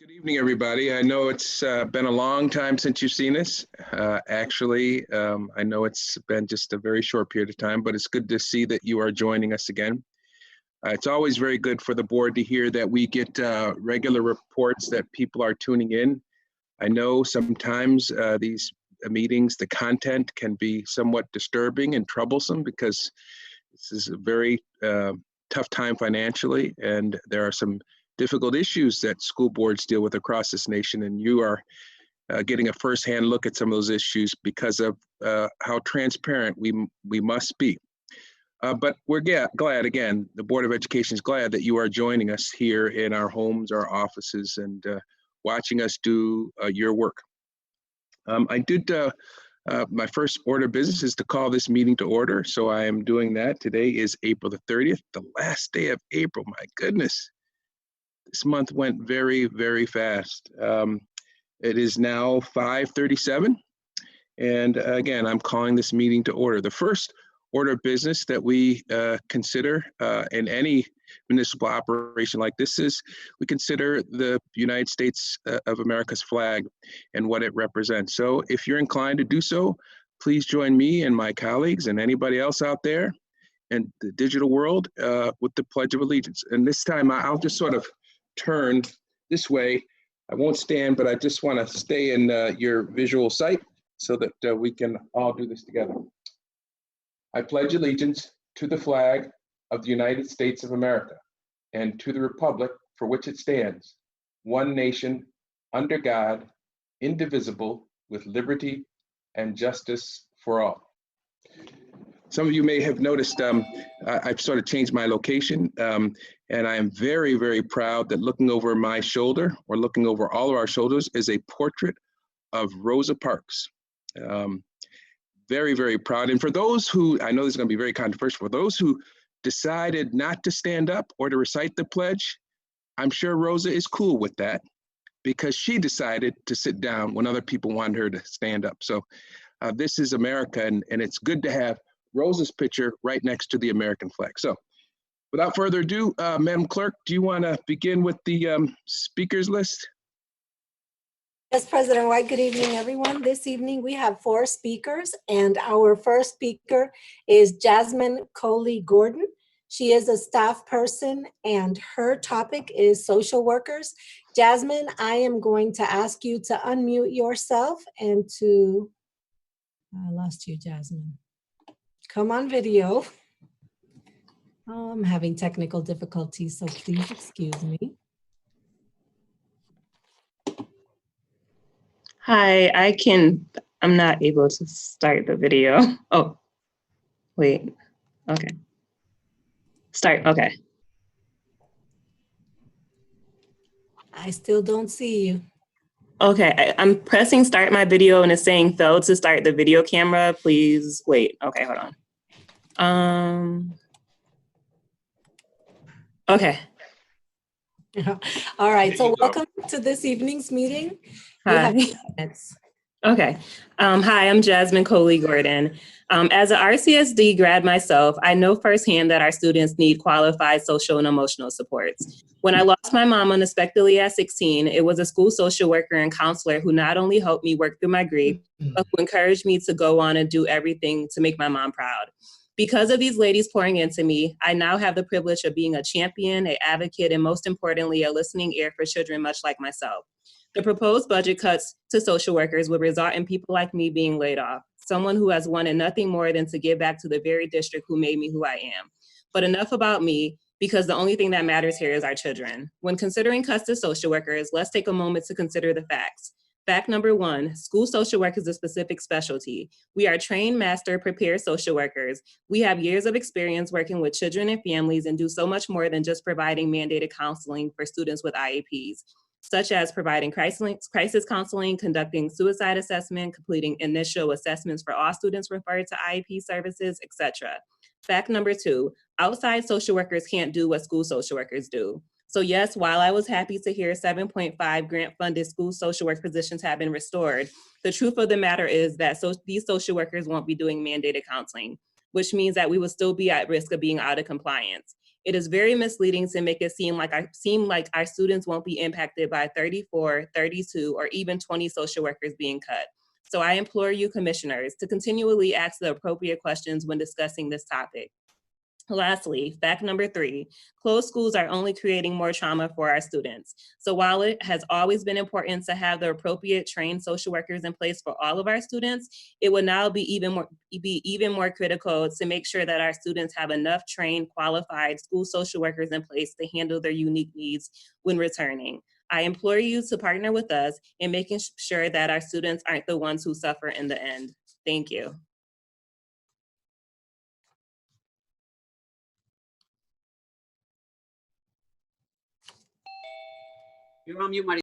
Good evening, everybody. I know it's been a long time since you've seen us. I know it's been just a very short period of time, but it's good to see that you are joining us again. It's always very good for the board to hear that we get regular reports that people are tuning in. I know sometimes these meetings, the content can be somewhat disturbing and troublesome because this is a very tough time financially, and there are some difficult issues that school boards deal with across this nation, and you are getting a firsthand look at some of those issues because of how transparent we must be. But we're glad, again, the Board of Education is glad that you are joining us here in our homes, our offices, and watching us do your work. My first order of business is to call this meeting to order, so I am doing that. Today is April the 30th, the last day of April. My goodness. This month went very, very fast. It is now 5:37, and again, I'm calling this meeting to order. The first order of business that we consider in any municipal operation like this is we consider the United States of America's flag and what it represents. So if you're inclined to do so, please join me and my colleagues and anybody else out there in the digital world with the Pledge of Allegiance. And this time I'll just sort of turn this way. I won't stand, but I just want to stay in your visual sight so that we can all do this together. I pledge allegiance to the flag of the United States of America and to the republic for which it stands, one nation, under God, indivisible, with liberty and justice for all. Some of you may have noticed I've sort of changed my location, and I am very, very proud that looking over my shoulder, or looking over all of our shoulders, is a portrait of Rosa Parks. Very, very proud. And for those who, I know this is going to be very controversial, for those who decided not to stand up or to recite the pledge, I'm sure Rosa is cool with that because she decided to sit down when other people wanted her to stand up. So this is America, and it's good to have Rosa's picture right next to the American flag. So without further ado, Madam Clerk, do you want to begin with the speakers list? Yes, President White, good evening, everyone. This evening we have 4 speakers, and our first speaker is Jasmine Coley-Gordon. She is a staff person, and her topic is social workers. Jasmine, I am going to ask you to unmute yourself and to, I lost you, Jasmine. Come on video. Oh, I'm having technical difficulties, so please excuse me. Hi, I'm not able to start the video. Oh, wait, okay. Start, okay. I still don't see you. Okay, I'm pressing start my video and it's saying failed to start the video camera. Please wait, okay, hold on. Okay. All right, so welcome to this evening's meeting. Hi. You have 2 minutes. Okay. Hi, I'm Jasmine Coley-Gordon. As an RCSD grad myself, I know firsthand that our students need qualified social and emotional supports. When I lost my mom unexpectedly at 16, it was a school social worker and counselor who not only helped me work through my grief, but who encouraged me to go on and do everything to make my mom proud. Because of these ladies pouring into me, I now have the privilege of being a champion, an advocate, and most importantly, a listening ear for children much like myself. The proposed budget cuts to social workers would result in people like me being laid off, someone who has wanted nothing more than to give back to the very district who made me who I am. But enough about me, because the only thing that matters here is our children. When considering cuts to social workers, let's take a moment to consider the facts. Fact number 1, school social work is a specific specialty. We are trained, master, prepared social workers. We have years of experience working with children and families and do so much more than just providing mandated counseling for students with IEPs, such as providing crisis counseling, conducting suicide assessment, completing initial assessments for all students referred to IEP services, etc. Fact number 2, outside social workers can't do what school social workers do. So yes, while I was happy to hear 7.5 grant-funded school social work positions have been restored, the truth of the matter is that these social workers won't be doing mandated counseling, which means that we will still be at risk of being out of compliance. It is very misleading to make it seem like our students won't be impacted by 34, 32, or even 20 social workers being cut. So I implore you, commissioners, to continually ask the appropriate questions when discussing this topic. Lastly, fact number 3, closed schools are only creating more trauma for our students. So while it has always been important to have the appropriate trained social workers in place for all of our students, it will now be even more critical to make sure that our students have enough trained, qualified school social workers in place to handle their unique needs when returning. I implore you to partner with us in making sure that our students aren't the ones who suffer in the end. Thank you. You're on mute, Marisol.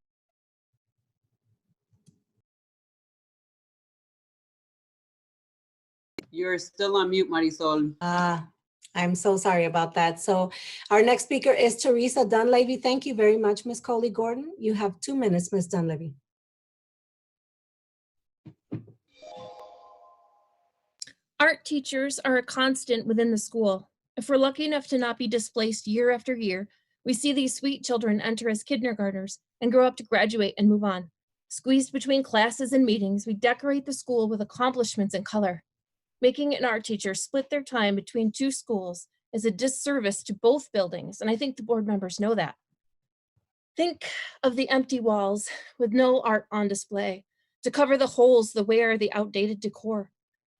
You're still on mute, Marisol. I'm so sorry about that. So our next speaker is Teresa Dunleavy. Thank you very much, Ms. Coley Gordon. You have 2 minutes, Ms. Dunleavy. Art teachers are a constant within the school. If we're lucky enough to not be displaced year after year, we see these sweet children enter as kindergartners and grow up to graduate and move on. Squeezed between classes and meetings, we decorate the school with accomplishments and color. Making an art teacher split their time between 2 schools is a disservice to both buildings, and I think the board members know that. Think of the empty walls with no art on display to cover the holes, the wear, the outdated decor.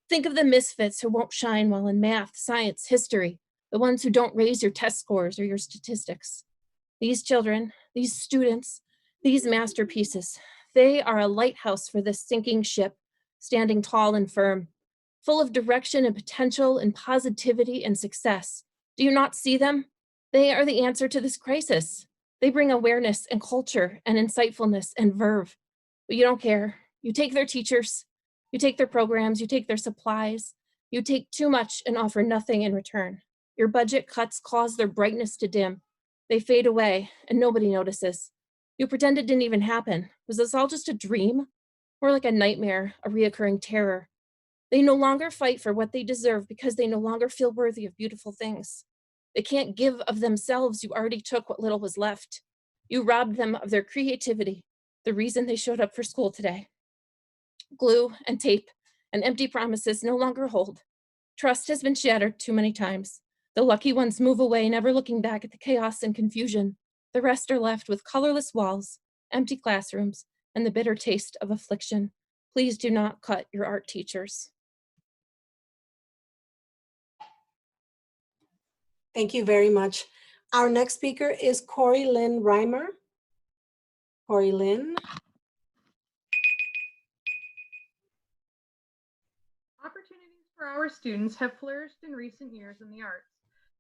Think of the misfits who won't shine well in math, science, history, the ones who don't raise your test scores or your statistics. These children, these students, these masterpieces, they are a lighthouse for this sinking ship, standing tall and firm, full of direction and potential and positivity and success. Do you not see them? They are the answer to this crisis. They bring awareness and culture and insightfulness and verve. But you don't care. You take their teachers, you take their programs, you take their supplies. You take too much and offer nothing in return. Your budget cuts cause their brightness to dim. They fade away and nobody notices. You pretend it didn't even happen. Was this all just a dream? Or like a nightmare, a reoccurring terror? They no longer fight for what they deserve because they no longer feel worthy of beautiful things. They can't give of themselves. You already took what little was left. You robbed them of their creativity, the reason they showed up for school today. Glue and tape and empty promises no longer hold. Trust has been shattered too many times. The lucky ones move away, never looking back at the chaos and confusion. The rest are left with colorless walls, empty classrooms, and the bitter taste of affliction. Please do not cut your art teachers. Thank you very much. Our next speaker is Corey Lynn Reimer. Corey Lynn. Opportunities for our students have flourished in recent years in the arts.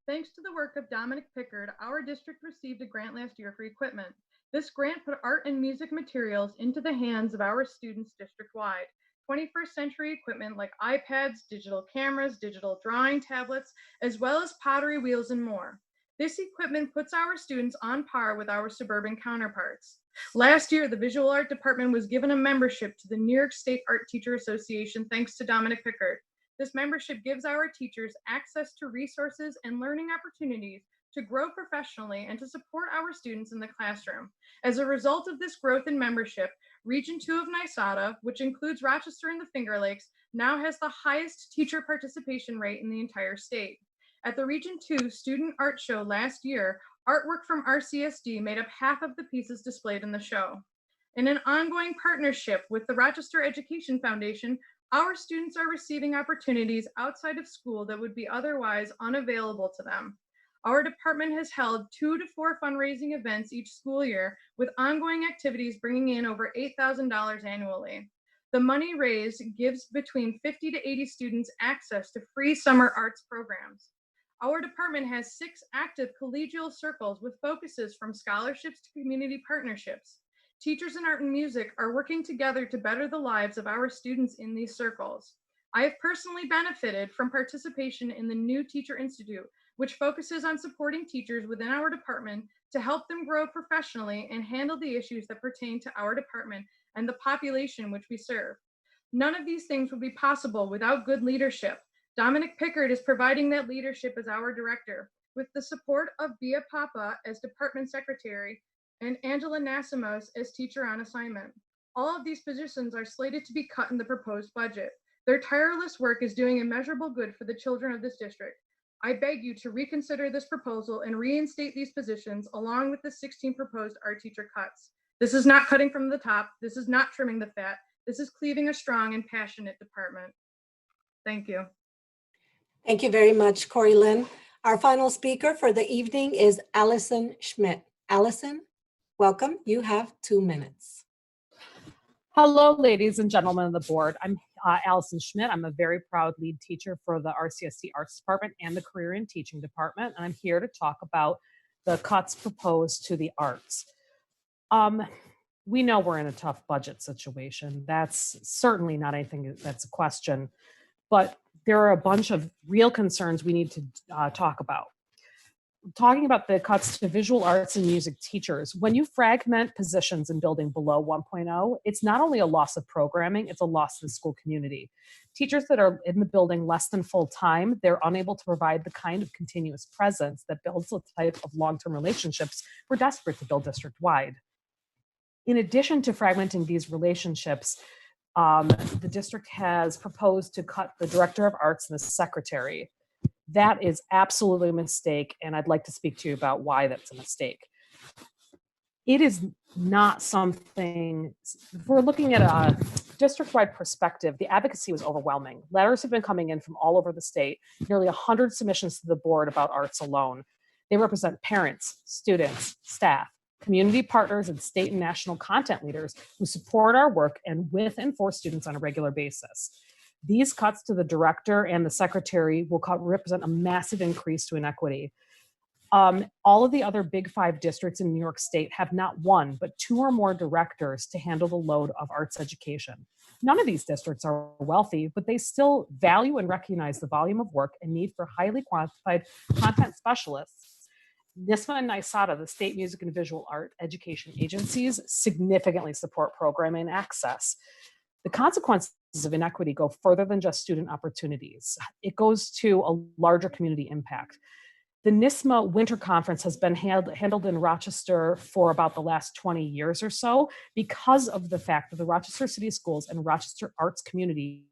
Thanks to the work of Dominic Pickard, our district received a grant last year for equipment. This grant put art and music materials into the hands of our students district-wide. 21st century equipment like iPads, digital cameras, digital drawing tablets, as well as pottery wheels and more. This equipment puts our students on par with our suburban counterparts. Last year, the visual art department was given a membership to the New York State Art Teacher Association thanks to Dominic Pickard. This membership gives our teachers access to resources and learning opportunities to grow professionally and to support our students in the classroom. As a result of this growth in membership, Region 2 of NYSADA, which includes Rochester and the Finger Lakes, now has the highest teacher participation rate in the entire state. At the Region 2 Student Art Show last year, artwork from RCSD made up half of the pieces displayed in the show. In an ongoing partnership with the Rochester Education Foundation, our students are receiving opportunities outside of school that would be otherwise unavailable to them. Our department has held 2 to 4 fundraising events each school year, with ongoing activities bringing in over $8,000 annually. The money raised gives between 50 to 80 students access to free summer arts programs. Our department has 6 active collegial circles with focuses from scholarships to community partnerships. Teachers in art and music are working together to better the lives of our students in these circles. I have personally benefited from participation in the New Teacher Institute, which focuses on supporting teachers within our department to help them grow professionally and handle the issues that pertain to our department and the population which we serve. None of these things would be possible without good leadership. Dominic Pickard is providing that leadership as our director. with the support of Bia Papa as department secretary and Angela Nasimos as teacher on assignment. All of these positions are slated to be cut in the proposed budget. Their tireless work is doing immeasurable good for the children of this district. I beg you to reconsider this proposal and reinstate these positions along with the 16 proposed art teacher cuts. This is not cutting from the top. This is not trimming the fat. This is cleaving a strong and passionate department. Thank you. Thank you very much, Corey Lynn. Our final speaker for the evening is Allison Schmidt. Allison, welcome. You have 2 minutes. Hello, ladies and gentlemen of the board. I'm Allison Schmidt. I'm a very proud lead teacher for the RCSD Arts Department and the Career in Teaching Department. And I'm here to talk about the cuts proposed to the arts. We know we're in a tough budget situation. That's certainly not anything that's a question, but there are a bunch of real concerns we need to talk about. Talking about the cuts to visual arts and music teachers, when you fragment positions in building below 1.0, it's not only a loss of programming, it's a loss to the school community. Teachers that are in the building less than full time, they're unable to provide the kind of continuous presence that builds the type of long-term relationships we're desperate to build district-wide. In addition to fragmenting these relationships, the district has proposed to cut the director of arts and the secretary. That is absolutely a mistake, and I'd like to speak to you about why that's a mistake. It is not something, if we're looking at a district-wide perspective, the advocacy was overwhelming. Letters have been coming in from all over the state, nearly 100 submissions to the board about arts alone. They represent parents, students, staff, community partners, and state and national content leaders who support our work and with and for students on a regular basis. These cuts to the director and the secretary will represent a massive increase to inequity. All of the other big 5 districts in New York State have not 1, but 2 or more directors to handle the load of arts education. None of these districts are wealthy, but they still value and recognize the volume of work and need for highly qualified content specialists. NISMA and NYSADA, the state music and visual art education agencies, significantly support programming and access. The consequences of inequity go further than just student opportunities. It goes to a larger community impact. The NISMA Winter Conference has been handled in Rochester for about the last 20 years or so because of the fact that the Rochester City Schools and Rochester arts community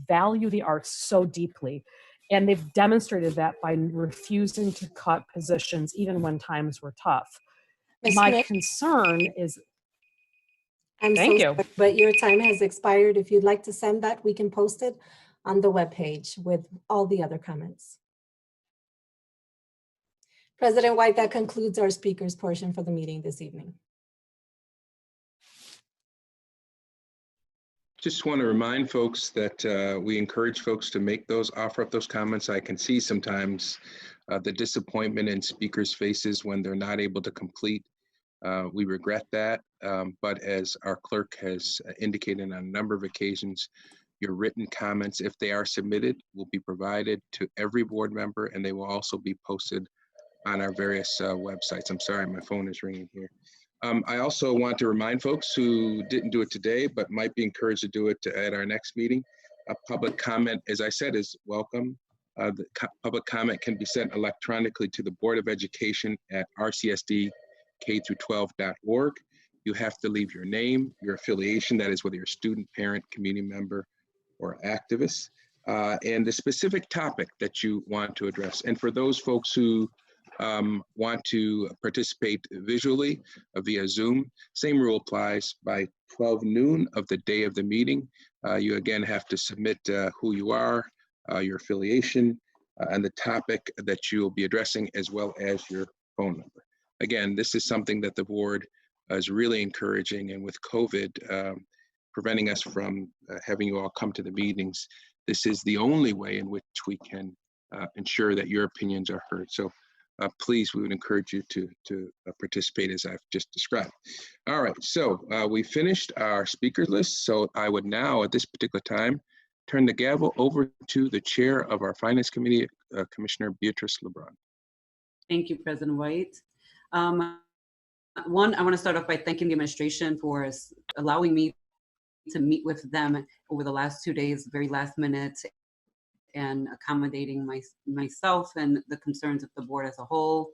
value the arts so deeply. And they've demonstrated that by refusing to cut positions even when times were tough. Ms. My Smith, concern is, I'm thank so you. sorry, but your time has expired. If you'd like to send that, we can post it on the webpage with all the other comments. President White, that concludes our speakers portion for the meeting this evening. Just want to remind folks that we encourage folks to offer up those comments. I can see sometimes the disappointment in speakers' faces when they're not able to complete. We regret that, but as our clerk has indicated on a number of occasions, your written comments, if they are submitted, will be provided to every board member, and they will also be posted on our various websites. I'm sorry, my phone is ringing here. I also want to remind folks who didn't do it today, but might be encouraged to do it at our next meeting. A public comment, as I said, is welcome. The public comment can be sent electronically to the Board of Education at rcsdk-12.org. You have to leave your name, your affiliation, that is whether you're a student, parent, community member, or activist, and the specific topic that you want to address. And for those folks who want to participate visually via Zoom, same rule applies. By 12 noon of the day of the meeting, you again have to submit who you are, your affiliation, and the topic that you will be addressing, as well as your phone number. Again, this is something that the board is really encouraging, and with COVID preventing us from having you all come to the meetings, this is the only way in which we can ensure that your opinions are heard. So please, we would encourage you to participate as I've just described. All right, so we finished our speakers list. So I would now, at this particular time, turn the gavel over to the chair of our Finance Committee, Commissioner Beatrice LeBrun. Thank you, President White. One, I want to start off by thanking the administration for allowing me to meet with them over the last 2 days, very last minute, and accommodating myself and the concerns of the board as a whole.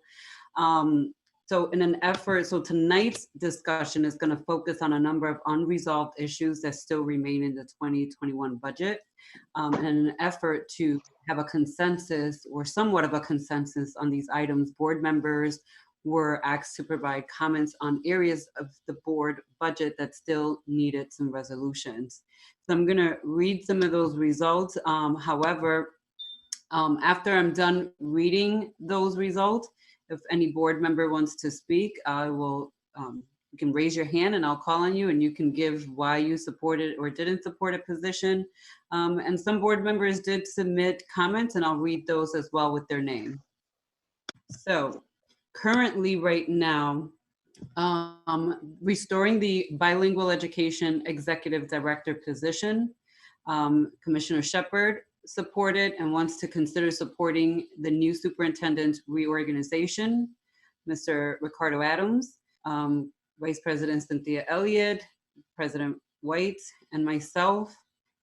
So in an effort, so tonight's discussion is going to focus on a number of unresolved issues that still remain in the 2021 budget. In an effort to have a consensus or somewhat of a consensus on these items, board members were asked to provide comments on areas of the board budget that still needed some resolutions. So I'm going to read some of those results. However, after I'm done reading those results, if any board member wants to speak, I will, you can raise your hand and I'll call on you and you can give why you supported or didn't support a position. And some board members did submit comments and I'll read those as well with their name. So currently right now, restoring the bilingual education executive director position, Commissioner Shepard supported and wants to consider supporting the new superintendent reorganization, Mr. Ricardo Adams, Vice President Cynthia Elliott, President White, and myself.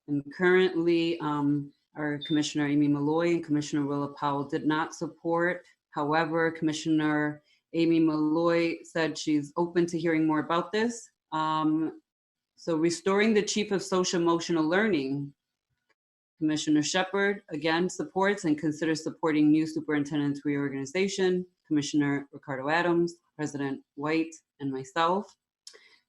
And currently, our Commissioner Amy Malloy and Commissioner Willa Powell did not support. However, Commissioner Amy Malloy said she's open to hearing more about this. So restoring the Chief of Social Emotional Learning, Commissioner Shepard again supports and considers supporting new superintendent's reorganization, Commissioner Ricardo Adams, President White, and myself.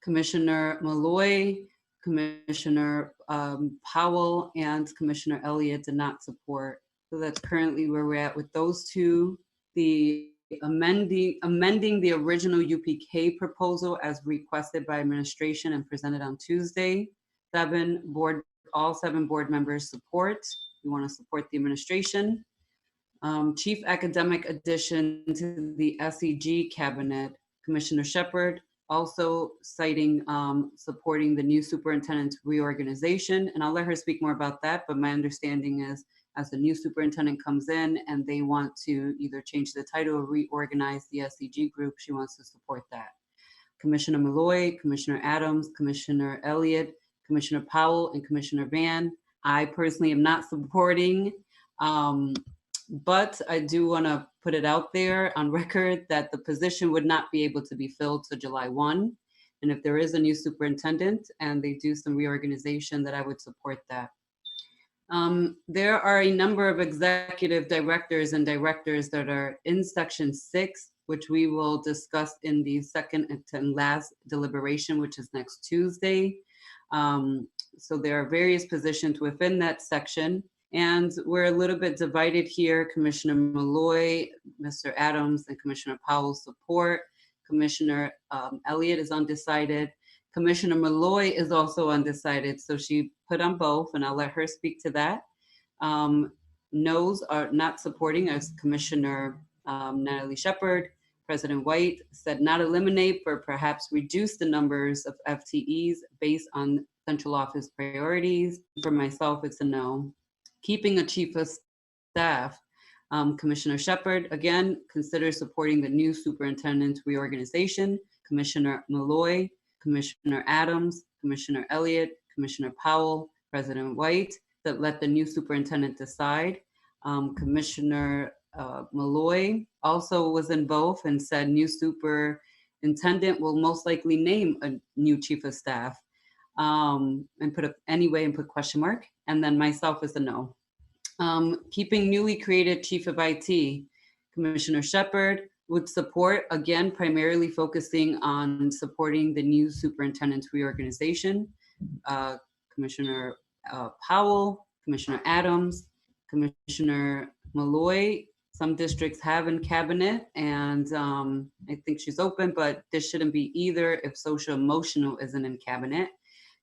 Commissioner Malloy, Commissioner Powell, and Commissioner Elliott did not support. So that's currently where we're at with those two. The amending the original UPK proposal as requested by administration and presented on Tuesday. All seven board members support. We want to support the administration. Chief academic addition to the SEG cabinet, Commissioner Shepard, also citing supporting the new superintendent's reorganization. And I'll let her speak more about that, but my understanding is as the new superintendent comes in and they want to either change the title or reorganize the SEG group, she wants to support that. Commissioner Malloy, Commissioner Adams, Commissioner Elliott, Commissioner Powell, and Commissioner Van. I personally am not supporting, but I do want to put it out there on record that the position would not be able to be filled to July 1. And if there is a new superintendent and they do some reorganization, that I would support that. There are a number of executive directors and directors that are in section 6, which we will discuss in the second and last deliberation, which is next Tuesday. So there are various positions within that section, and we're a little bit divided here. Commissioner Malloy, Mr. Adams, and Commissioner Powell support. Commissioner Elliott is undecided. Commissioner Malloy is also undecided, so she put on both, and I'll let her speak to that. No's are not supporting as Commissioner Natalie Shepard. President White said not eliminate, but perhaps reduce the numbers of FTEs based on central office priorities. For myself, it's a no. Keeping a chief of staff, Commissioner Shepard, again, consider supporting the new superintendent's reorganization. Commissioner Malloy, Commissioner Adams, Commissioner Elliott, Commissioner Powell, President White, that let the new superintendent decide. Commissioner Malloy also was in both and said new superintendent will most likely name a new chief of staff and put question mark. And then myself is a no. Keeping newly created chief of IT, Commissioner Shepard would support, again, primarily focusing on supporting the new superintendent's reorganization. Commissioner Powell, Commissioner Adams, Commissioner Malloy, some districts have in cabinet, and I think she's open, but this shouldn't be either if social emotional isn't in cabinet.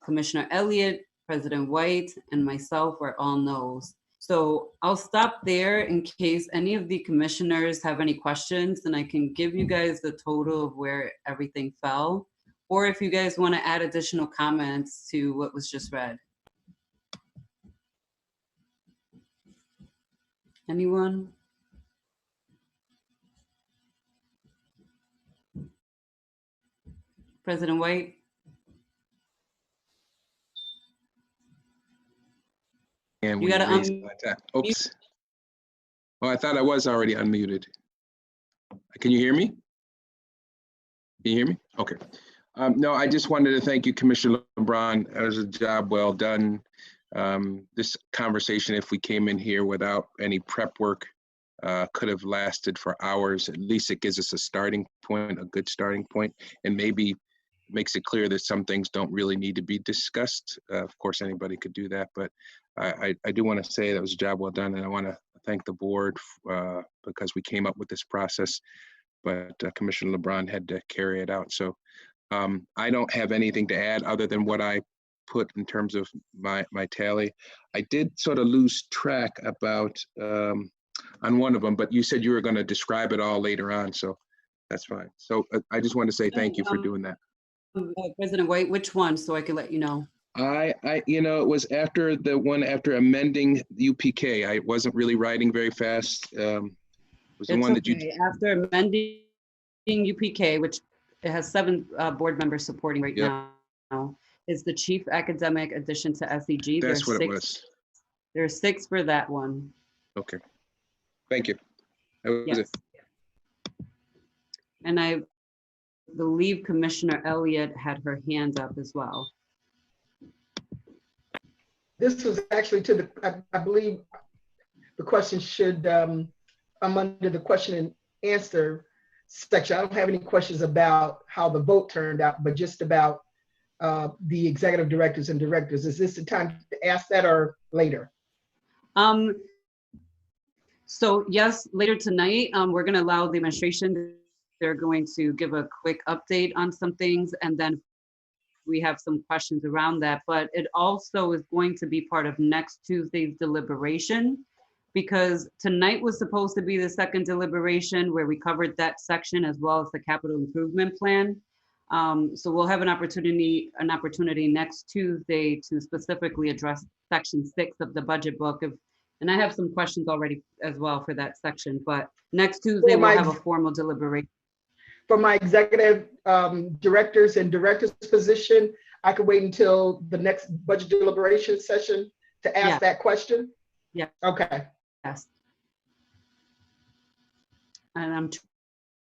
Commissioner Elliott, President White, and myself are all no's. So I'll stop there in case any of the commissioners have any questions, and I can give you guys the total of where everything fell, or if you guys want to add additional comments to what was just read. Anyone? President White? And You when gotta raise my time. Oops. Oh, I thought I was already unmuted. Can you hear me? Can you hear me? Okay. No, I just wanted to thank you, Commissioner LeBron. That was a job well done. This conversation, if we came in here without any prep work, could have lasted for hours. At least it gives us a starting point, a good starting point, and maybe makes it clear that some things don't really need to be discussed. Of course, anybody could do that, but I do want to say that was a job well done, and I want to thank the board because we came up with this process, but Commissioner LeBron had to carry it out. So I don't have anything to add other than what I put in terms of my tally. I did sort of lose track about on one of them, but you said you were going to describe it all later on, so that's fine. So I just want to say thank you for doing that. President White, which one, so I can let you know? It was after the one after amending UPK. I wasn't really writing very fast. It was the It's one that you. okay. After amending UPK, which it has 7 board members supporting right Yep. now, is the chief academic addition to SEG. That's what it was. There are 6 for that one. Okay. Thank you. That was Yes. it. And I believe Commissioner Elliott had her hand up as well. This was actually to the, I believe the question should, I'm under the question and answer section. I don't have any questions about how the vote turned out, but just about the executive directors and directors. Is this the time to ask that or later? So yes, later tonight, we're going to allow the administration. They're going to give a quick update on some things, and then we have some questions around that. But it also is going to be part of next Tuesday's deliberation, because tonight was supposed to be the second deliberation where we covered that section as well as the capital improvement plan. So we'll have an opportunity next Tuesday to specifically address section 6 of the budget book. And I have some questions already as well for that section, but next Tuesday we'll have a formal deliberation. For my executive directors and directors position, I could wait until the next budget deliberation session to ask that question? Yeah. Okay. Yes. And I'm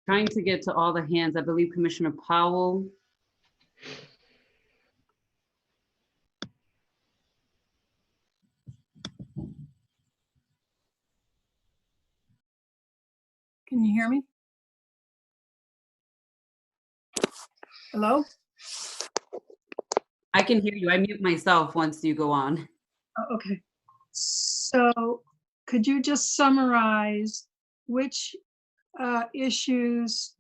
trying to get to all the hands. I believe Commissioner Powell. Can you hear me? Hello? I can hear you. I mute myself once you go on. Oh, okay. So could you just summarize which issues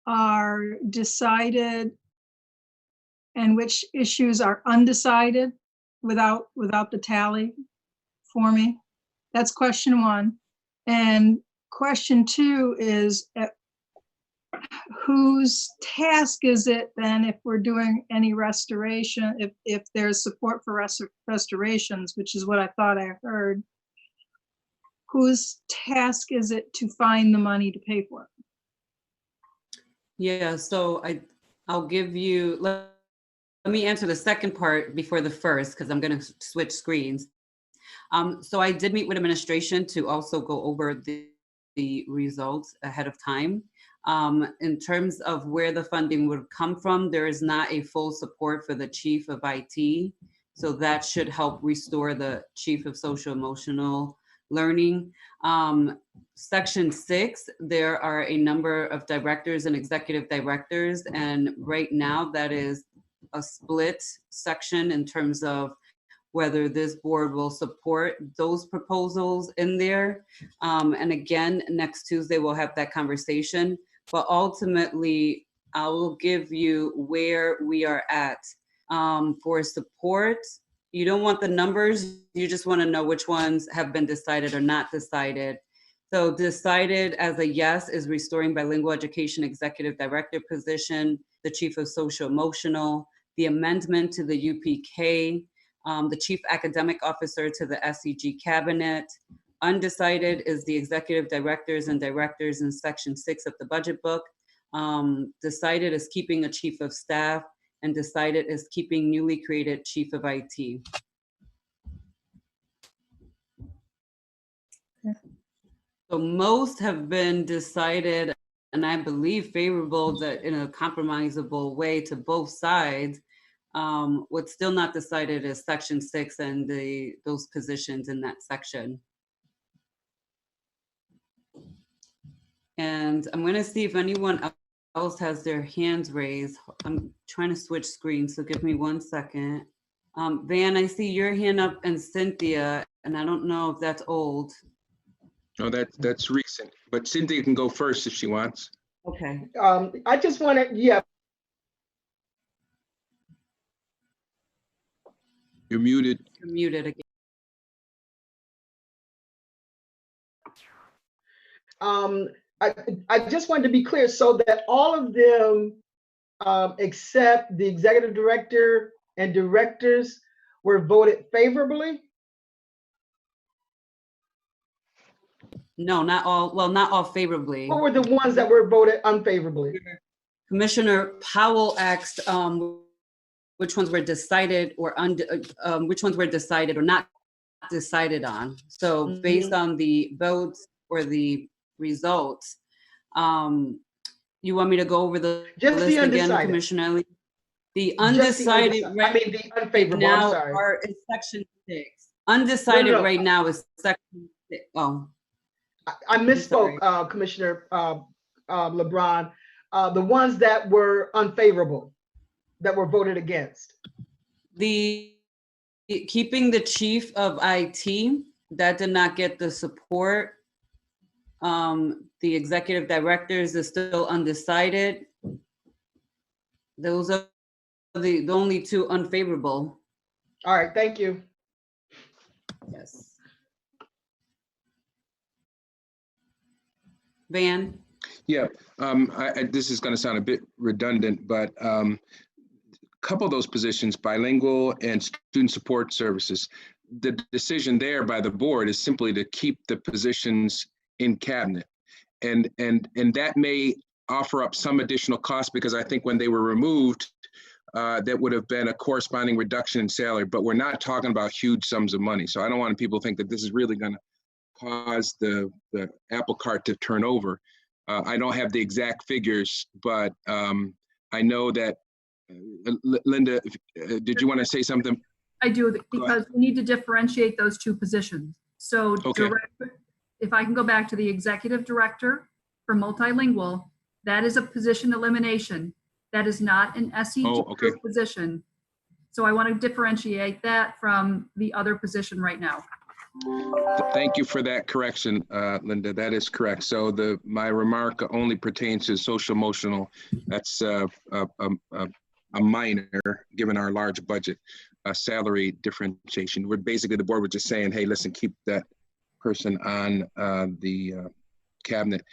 are decided and which issues are undecided without the tally for me? That's question 1. And question 2 is whose task is it then if we're doing any restoration, if there's support for restorations, which is what I thought I heard, whose task is it to find the money to pay for it? Yeah, so I'll give you, let me answer the second part before the first, because I'm going to switch screens. So I did meet with administration to also go over the results ahead of time. In terms of where the funding would come from, there is not a full support for the chief of IT. So that should help restore the chief of social emotional learning. Section 6, there are a number of directors and executive directors. And right now that is a split section in terms of whether this board will support those proposals in there. And again, next Tuesday, we'll have that conversation. But ultimately, I will give you where we are at. For support, you don't want the numbers, you just want to know which ones have been decided or not decided. So decided as a yes is restoring bilingual education executive director position, the chief of social emotional, the amendment to the UPK, the chief academic officer to the SEG cabinet. Undecided is the executive directors and directors in section 6 of the budget book. Decided is keeping a chief of staff, and decided is keeping newly created chief of IT. So most have been decided, and I believe favorable, that in a compromisable way to both sides. What's still not decided is section 6 and those positions in that section. And I'm going to see if anyone else has their hands raised. I'm trying to switch screens, so give me 1 second. Van, I see your hand up, and Cynthia, and I don't know if that's old. No, that's recent, but Cynthia can go first if she wants. Okay. I just want to, yeah, You're muted. You're muted again. I just wanted to be clear so that all of them, except the executive director and directors, were voted favorably. No, not all. Well, not all favorably. What were the ones that were voted unfavorably? Commissioner Powell asked which ones were decided or which ones were decided or not decided on. So based on the votes or the results, you want me to go over the Just list the again, undecided. Commissioner Ellie? The Just the undecided I mean, the unfavorable, I'm now sorry. are in section 6. Undecided No. right now is section 6. Oh, I misspoke, Commissioner LeBron. The ones that were unfavorable, that were voted against. the keeping the chief of IT, that did not get the support. The executive directors is still undecided. Those are the only 2 unfavorable. All right, thank you. Yes. Van? Yeah, this is going to sound a bit redundant, but a couple of those positions, bilingual and student support services, the decision there by the board is simply to keep the positions in cabinet. And that may offer up some additional cost because I think when they were removed, that would have been a corresponding reduction in salary, but we're not talking about huge sums of money. So I don't want people to think that this is really going to cause the apple cart to turn over. I don't have the exact figures, but I know that, Linda, did you want to say something? I do, because we need to differentiate those 2 positions. So Okay. if I can go back to the executive director for multilingual, that is a position elimination. That is not an SEG okay. position. So I want to differentiate that from the other position right now. Thank you for that correction, Linda. That is correct. So my remark only pertains to social emotional. That's a minor, given our large budget, salary differentiation. We're basically, the board was just saying, hey, listen, keep that person on the cabinet.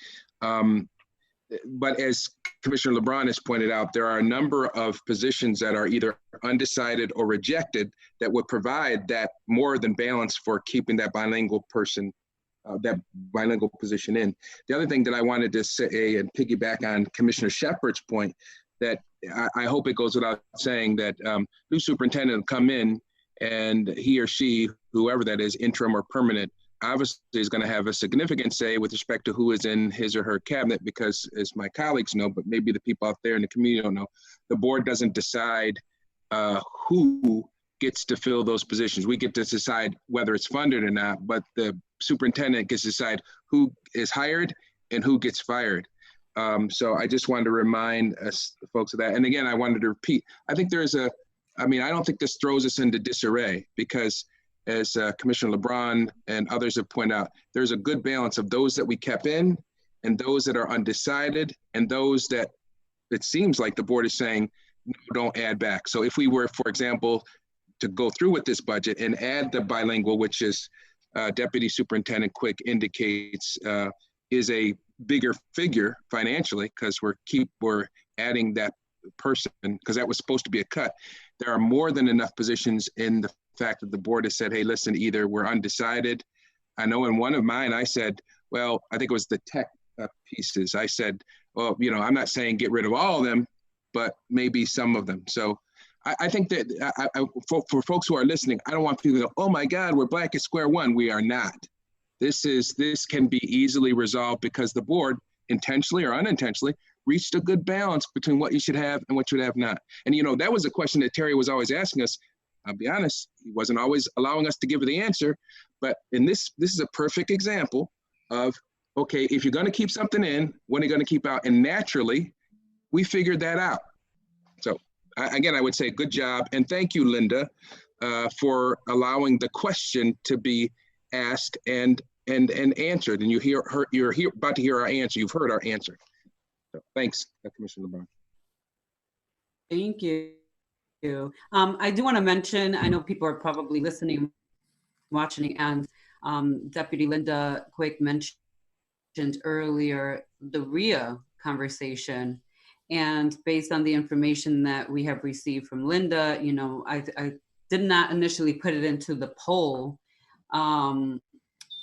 But as Commissioner LeBron has pointed out, there are a number of positions that are either undecided or rejected that would provide that more than balance for keeping that bilingual person, that bilingual position in. The other thing that I wanted to say and piggyback on Commissioner Shepard's point, that I hope it goes without saying that new superintendent will come in and he or she, whoever that is, interim or permanent, obviously is going to have a significant say with respect to who is in his or her cabinet, because as my colleagues know, but maybe the people out there in the community don't know, the board doesn't decide who gets to fill those positions. We get to decide whether it's funded or not, but the superintendent gets to decide who is hired and who gets fired. So I just wanted to remind us, folks, of that. And again, I wanted to repeat, I think I don't think this throws us into disarray, because as Commissioner LeBron and others have pointed out, there's a good balance of those that we kept in and those that are undecided and those that it seems like the board is saying, no, don't add back. So if we were, for example, to go through with this budget and add the bilingual, which is Deputy Superintendent Quick indicates is a bigger figure financially, because we're adding that person, because that was supposed to be a cut. There are more than enough positions in the fact that the board has said, hey, listen, either we're undecided. I know in one of mine, I said, well, I think it was the tech pieces. I said, well, I'm not saying get rid of all of them, but maybe some of them. So I think that for folks who are listening, I don't want people to go, oh my God, we're back at square one. We are not. This can be easily resolved because the board, intentionally or unintentionally, reached a good balance between what you should have and what you have not. And that was a question that Terry was always asking us. I'll be honest, he wasn't always allowing us to give the answer, but this is a perfect example of, okay, if you're going to keep something in, what are you going to keep out? And naturally, we figured that out. So again, I would say good job. And thank you, Linda, for allowing the question to be asked and answered. And you're about to hear our answer. You've heard our answer. So thanks, Commissioner LeBron. Thank you. I do want to mention, I know people are probably listening, watching, and Deputy Linda Quick mentioned earlier the RIA conversation. And based on the information that we have received from Linda, I did not initially put it into the poll.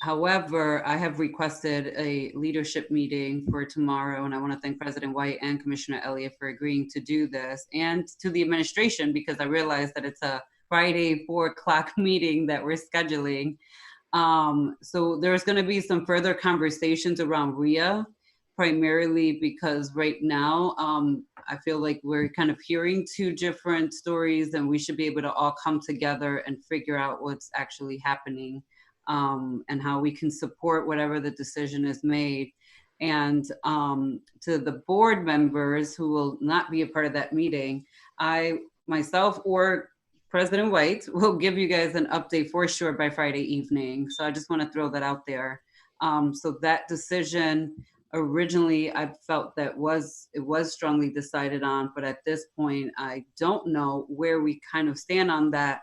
However, I have requested a leadership meeting for tomorrow, and I want to thank President White and Commissioner Elliott for agreeing to do this, and to the administration, because I realized that it's a Friday 4:00 meeting that we're scheduling. So there's going to be some further conversations around RIA, primarily because right now I feel like we're kind of hearing two different stories, and we should be able to all come together and figure out what's actually happening. And how we can support whatever the decision is made. And to the board members who will not be a part of that meeting, I myself or President White will give you guys an update for sure by Friday evening. So I just want to throw that out there. So that decision, originally I felt that it was strongly decided on, but at this point I don't know where we kind of stand on that,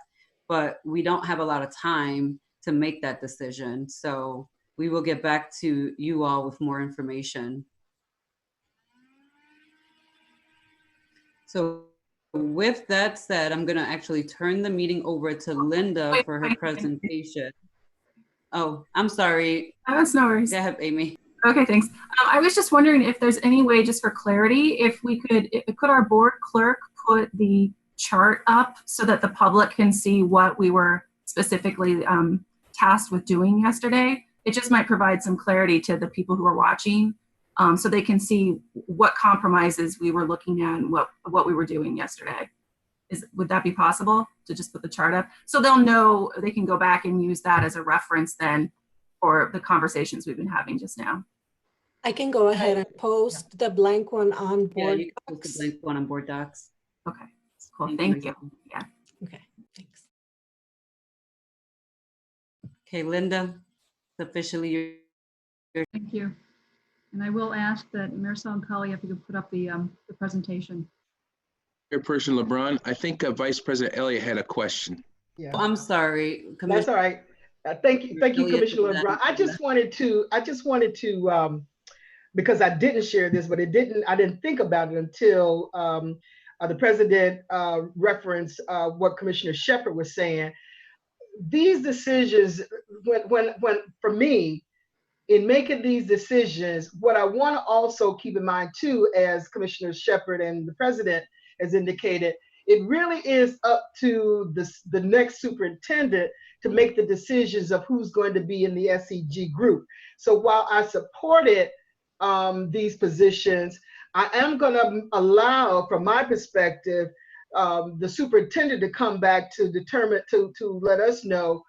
but we don't have a lot of time to make that decision. So we will get back to you all with more information. So with that said, I'm gonna actually turn the meeting over to Linda for her presentation. Oh, I'm sorry. Oh, that's no worries. Go ahead, Amy. Okay, thanks. I was just wondering if there's any way, just for clarity, if could our board clerk put the chart up so that the public can see what we were specifically tasked with doing yesterday? It just might provide some clarity to the people who are watching, so they can see what compromises we were looking at and what we were doing yesterday. Would that be possible to just put the chart up so they'll know, they can go back and use that as a reference then for the conversations we've been having just now? I can go ahead and post the blank one on board you can post the blank one on board docs. Okay, cool. Thank you. Yeah. Okay, thanks. Okay, Linda, it's officially your. Thank you. And I will ask that Marisol and Kali, if you could put up the presentation. Chairperson LeBron, I think Vice President Elliott had a question. Yeah, I'm sorry. that's all right. Thank you, Commissioner LeBron. I just wanted to, because I didn't share this, but I didn't think about it until the president referenced what Commissioner Shepherd was saying. These decisions, when for me, in making these decisions, what I want to also keep in mind too, as Commissioner Shepherd and the president has indicated, it really is up to the next superintendent to make the decisions of who's going to be in the SEG group. So while I supported these positions, I am going to allow, from my perspective, the superintendent to come back to determine, to let us know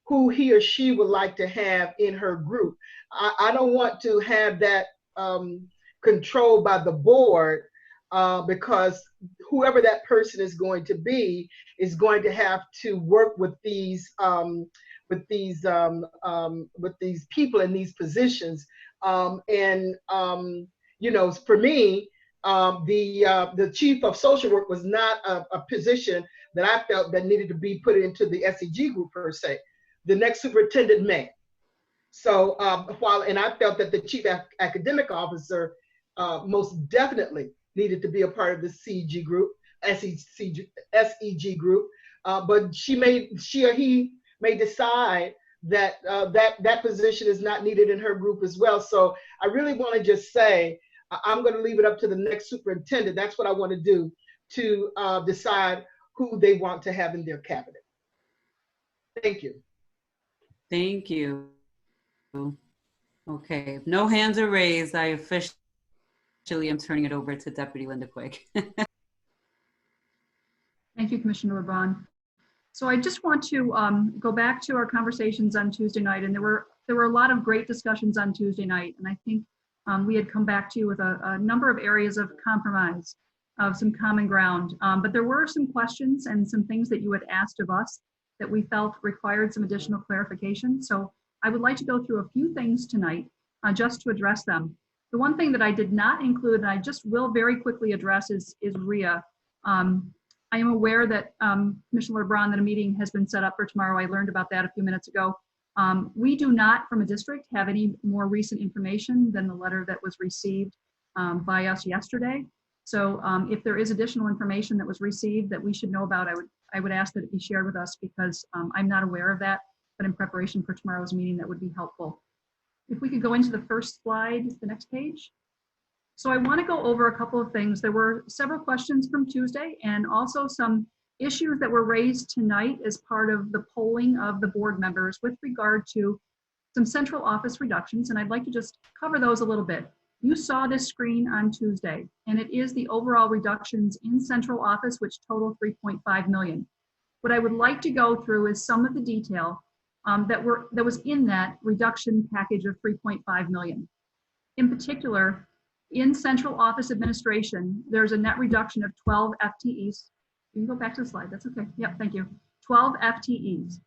who he or she would like to have in her group. I don't want to have that controlled by the board, because whoever that person is going to be is going to have to work with these people in these positions. You know, for me, the chief of social work was not a position that I felt that needed to be put into the SEG group per se. The next superintendent may. So and I felt that the chief academic officer most definitely needed to be a part of the SEG group, SEG group, but she or he may decide that that position is not needed in her group as well. So I really want to just say, I'm going to leave it up to the next superintendent. That's what I want to do, to decide who they want to have in their cabinet. Thank you. Thank you. Okay, if no hands are raised, I officially am turning it over to Deputy Linda Quigg. Thank you, Commissioner LeBron. So I just want to go back to our conversations on Tuesday night, and there were a lot of great discussions on Tuesday night, and I think we had come back to you with a number of areas of compromise, of some common ground. But there were some questions and some things that you had asked of us that we felt required some additional clarification. So I would like to go through a few things tonight just to address them. The one thing that I did not include, and I just will very quickly address, is RIA. I am aware that Commissioner LeBron, that a meeting has been set up for tomorrow. I learned about that a few minutes ago. We do not, from a district, have any more recent information than the letter that was received by us yesterday. So if there is additional information that was received that we should know about, I would ask that it be shared with us, because I'm not aware of that, but in preparation for tomorrow's meeting, that would be helpful. If we could go into the first slide, the next page. So I want to go over a couple of things. There were several questions from Tuesday, and also some issues that were raised tonight as part of the polling of the board members with regard to some central office reductions. And I'd like to just cover those a little bit. You saw this screen on Tuesday, and it is the overall reductions in central office, which total 3.5 million. What I would like to go through is some of the detail that was in that reduction package of 3.5 million. In particular, in central office administration, there's a net reduction of 12 FTEs. You can go back to the slide, that's okay. Yep, thank you. 12 FTEs.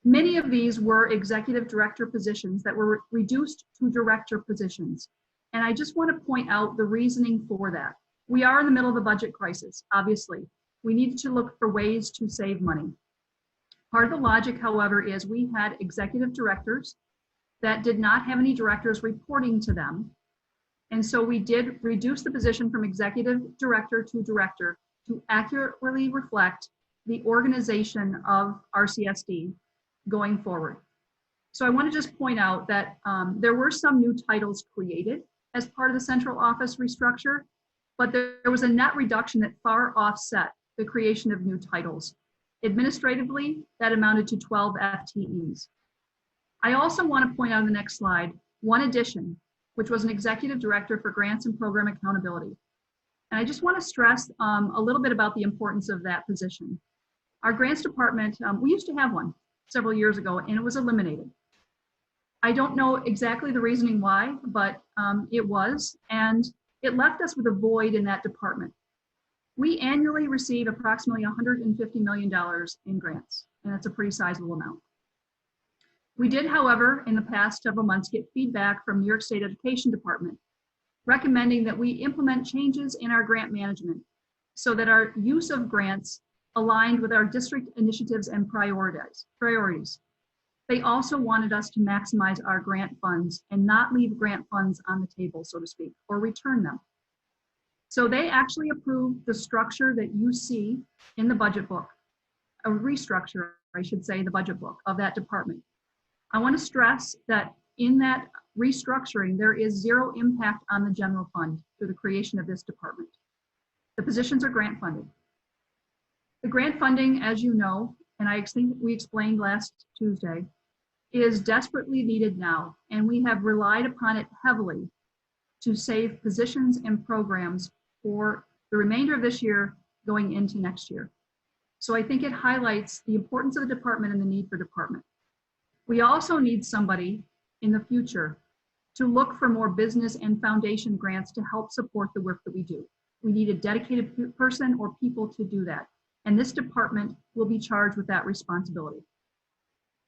Many of these were executive director positions that were reduced to director positions. And I just want to point out the reasoning for that. We are in the middle of a budget crisis, obviously. We needed to look for ways to save money. Part of the logic, however, is we had executive directors that did not have any directors reporting to them. And so we did reduce the position from executive director to director to accurately reflect the organization of RCSD going forward. So I want to just point out that there were some new titles created as part of the central office restructure, but there was a net reduction that far offset the creation of new titles. Administratively, that amounted to 12 FTEs. I also want to point out on the next slide, one addition, which was an executive director for grants and program accountability. And I just want to stress a little bit about the importance of that position. Our grants department, we used to have one several years ago, and it was eliminated. I don't know exactly the reasoning why, but it was, and it left us with a void in that department. We annually receive approximately $150 million in grants, and that's a pretty sizable amount. We did, however, in the past several months, get feedback from New York State Education Department recommending that we implement changes in our grant management so that our use of grants aligned with our district initiatives and priorities. They also wanted us to maximize our grant funds and not leave grant funds on the table, so to speak, or return them. So they actually approved the structure that you see in the budget book, a restructure, I should say, the budget book of that department. I want to stress that in that restructuring, there is zero impact on the general fund through the creation of this department. The positions are grant funded. The grant funding, as you know, and I think we explained last Tuesday, is desperately needed now, and we have relied upon it heavily to save positions and programs for the remainder of this year going into next year. So I think it highlights the importance of the department and the need for department. We also need somebody in the future to look for more business and foundation grants to help support the work that we do. We need a dedicated person or people to do that. And this department will be charged with that responsibility.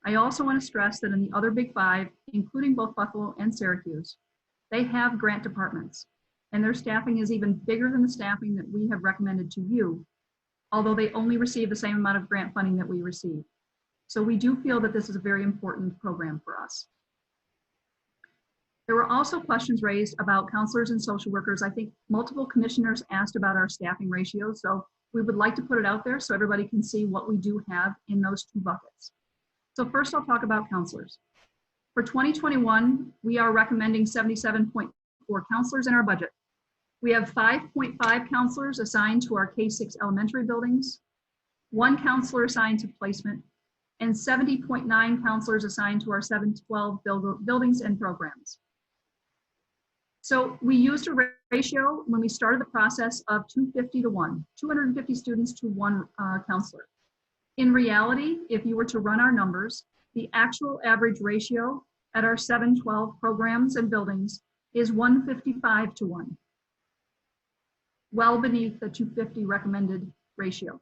I also want to stress that in the other big five, including both Buffalo and Syracuse, they have grant departments, and their staffing is even bigger than the staffing that we have recommended to you, although they only receive the same amount of grant funding that we receive. So we do feel that this is a very important program for us. There were also questions raised about counselors and social workers. I think multiple commissioners asked about our staffing ratios, so we would like to put it out there so everybody can see what we do have in those two buckets. So first I'll talk about counselors. For 2021, we are recommending 77.4 counselors in our budget. We have 5.5 counselors assigned to our K-6 elementary buildings, 1 counselor assigned to placement, and 70.9 counselors assigned to our 712 buildings and programs. So we used a ratio when we started the process of 250 to 1, 250 students to 1 counselor. In reality, if you were to run our numbers, the actual average ratio at our 712 programs and buildings is 155 to 1, well beneath the 250 recommended ratio.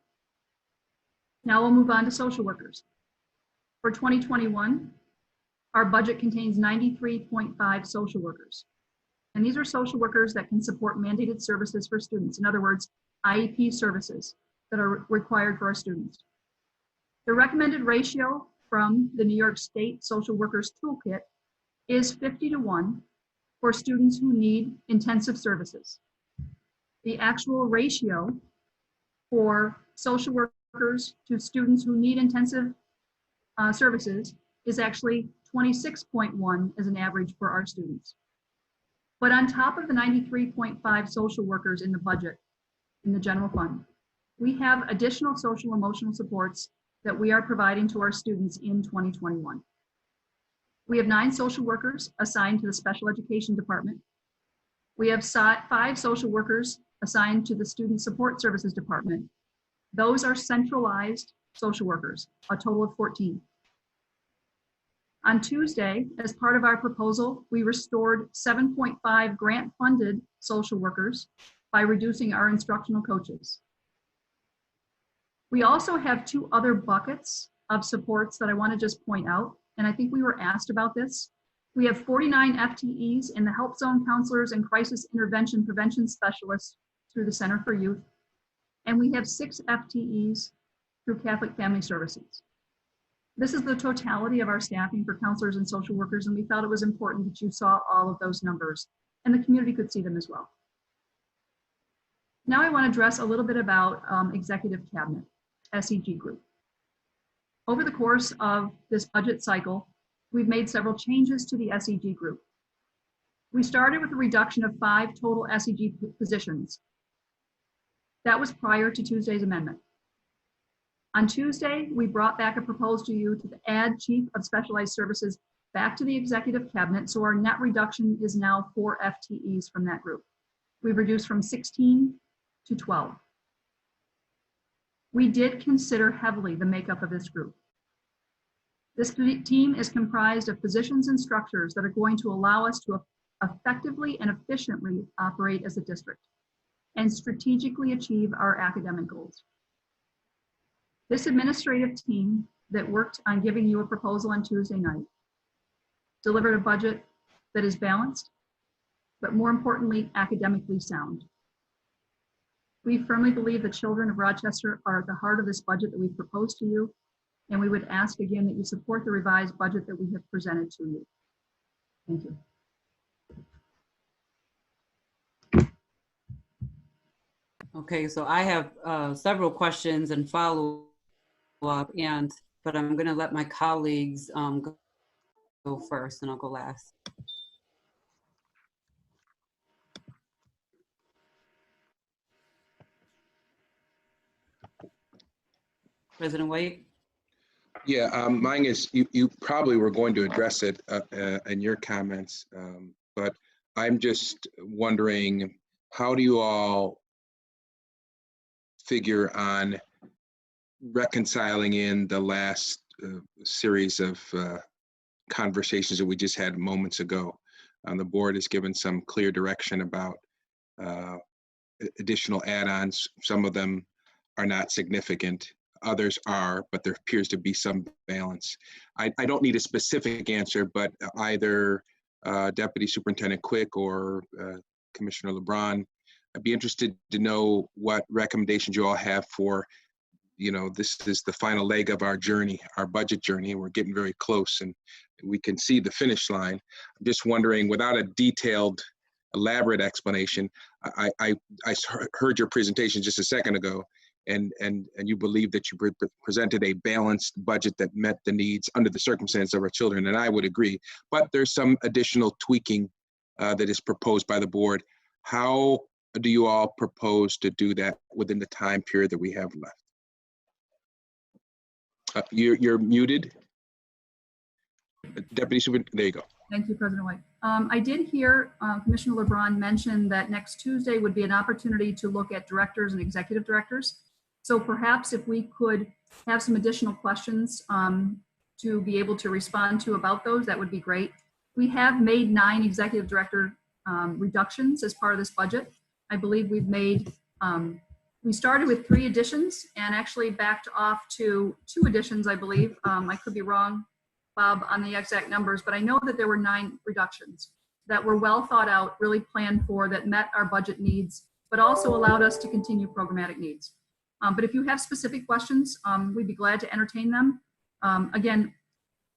Now we'll move on to social workers. For 2021, our budget contains 93.5 social workers. And these are social workers that can support mandated services for students. In other words, IEP services that are required for our students. The recommended ratio from the New York State Social Workers Toolkit is 50 to 1 for students who need intensive services. The actual ratio for social workers to students who need intensive services is actually 26.1 as an average for our students. But on top of the 93.5 social workers in the budget, in the general fund, we have additional social emotional supports that we are providing to our students in 2021. We have 9 social workers assigned to the special education department. We have 5 social workers assigned to the student support services department. Those are centralized social workers, a total of 14. On Tuesday, as part of our proposal, we restored 7.5 grant-funded social workers by reducing our instructional coaches. We also have 2 other buckets of supports that I want to just point out, and I think we were asked about this. We have 49 FTEs in the Help Zone counselors and crisis intervention prevention specialists through the Center for Youth, and we have 6 FTEs through Catholic Family Services. This is the totality of our staffing for counselors and social workers, and we felt it was important that you saw all of those numbers and the community could see them as well. Now I want to address a little bit about Executive Cabinet, SEG Group. Over the course of this budget cycle, we've made several changes to the SEG Group. We started with a reduction of 5 total SEG positions. That was prior to Tuesday's amendment. On Tuesday, we brought back a proposal to you to add Chief of Specialized Services back to the Executive Cabinet, so our net reduction is now 4 FTEs from that group. We've reduced from 16 to 12. We did consider heavily the makeup of this group. This team is comprised of positions and structures that are going to allow us to effectively and efficiently operate as a district and strategically achieve our academic goals. This administrative team that worked on giving you a proposal on Tuesday night delivered a budget that is balanced, but more importantly, academically sound. We firmly believe the children of Rochester are at the heart of this budget that we've proposed to you, and we would ask again that you support the revised budget that we have presented to you. Thank you. Okay, so I have several questions and follow-up, but I'm going to let my colleagues go first, and I'll go last. President White? Yeah, mine is, you probably were going to address it in your comments, but I'm just wondering, how do you all figure on reconciling in the last series of conversations that we just had moments ago? The board has given some clear direction about additional add-ons. Some of them are not significant. Others are, but there appears to be some balance. I don't need a specific answer, but either Deputy Superintendent Quick or Commissioner LeBron, I'd be interested to know what recommendations you all have for, you know, this is the final leg of our journey, our budget journey. We're getting very close and we can see the finish line. I'm just wondering, without a detailed, elaborate explanation, I heard your presentation just a second ago, and you believe that you presented a balanced budget that met the needs under the circumstances of our children, and I would agree. But there's some additional tweaking that is proposed by the board. How do you all propose to do that within the time period that we have left? You're muted. Deputy Superintendent, there you go. Thank you, President White. I did hear Commissioner LeBron mention that next Tuesday would be an opportunity to look at directors and executive directors. So perhaps if we could have some additional questions to be able to respond to about those, that would be great. We have made 9 executive director reductions as part of this budget. I believe we've made, we started with 3 additions and actually backed off to 2 additions, I believe. I could be wrong, Bob, on the exact numbers, but I know that there were 9 reductions that were well thought out, really planned for, that met our budget needs, but also allowed us to continue programmatic needs. But if you have specific questions, we'd be glad to entertain them. Again,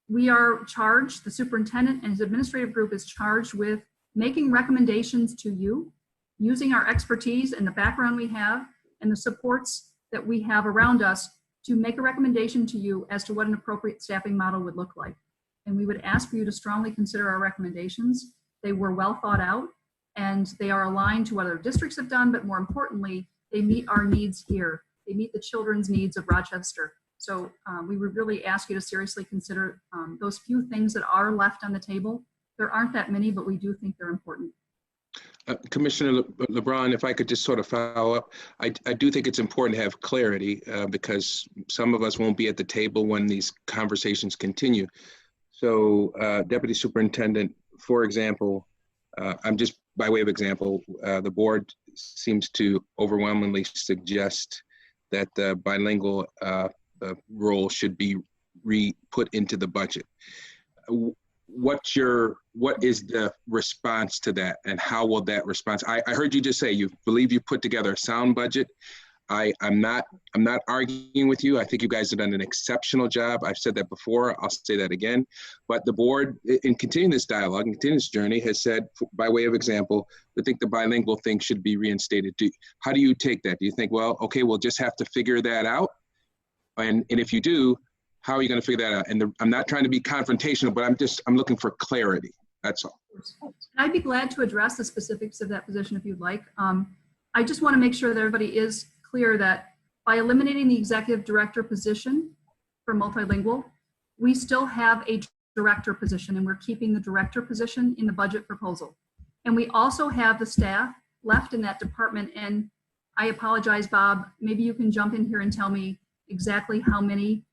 we are charged, the superintendent and his administrative group is charged with making recommendations to you, using our expertise and the background we have and the supports that we have around us to make a recommendation to you as to what an appropriate staffing model would look like. And we would ask for you to strongly consider our recommendations. They were well thought out and they are aligned to what other districts have done, but more importantly, they meet our needs here. They meet the children's needs of Rochester. So we would really ask you to seriously consider those few things that are left on the table. There aren't that many, but we do think they're important. Commissioner LeBron, if I could just sort of follow up, I do think it's important to have clarity because some of us won't be at the table when these conversations continue. So Deputy Superintendent, for example, I'm just by way of example, the board seems to overwhelmingly suggest that the bilingual role should be put into the budget. What is the response to that, and how will that response? I heard you just say you believe you put together a sound budget. I'm not arguing with you. I think you guys have done an exceptional job. I've said that before. I'll say that again. But the board, in continuing this dialogue and continuing this journey, has said, by way of example, we think the bilingual thing should be reinstated. How do you take that? Do you think, well, okay, we'll just have to figure that out? And if you do, how are you going to figure that out? And I'm not trying to be confrontational, but I'm looking for clarity. That's all. I'd be glad to address the specifics of that position if you'd like. I just want to make sure that everybody is clear that by eliminating the executive director position for multilingual, we still have a director position, and we're keeping the director position in the budget proposal. And we also have the staff left in that department. And I apologize, Bob, maybe you can jump in here and tell me exactly how many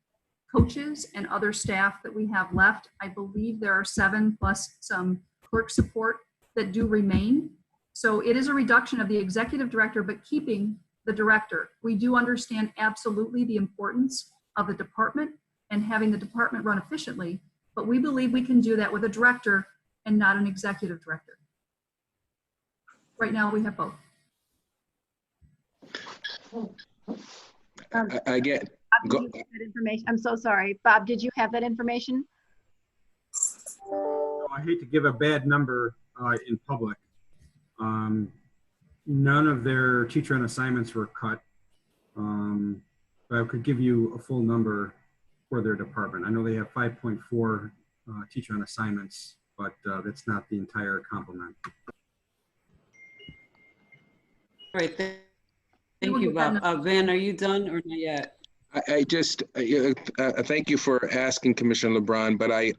coaches and other staff that we have left. I believe there are 7 plus some clerk support that do remain. So it is a reduction of the executive director, but keeping the director. We do understand absolutely the importance of the department and having the department run efficiently, but we believe we can do that with a director and not an executive director. Right now we have both. I get. Bob, did you have that information? I'm so sorry. Bob, did you have that information? I hate to give a bad number in public. None of their teacher on assignments were cut. But I could give you a full number for their department. I know they have 5.4 teacher on assignments, but that's not the entire complement. All right, thank you, Bob. Van, are you done or not yet? I just thank you for asking, Commissioner LeBron, but I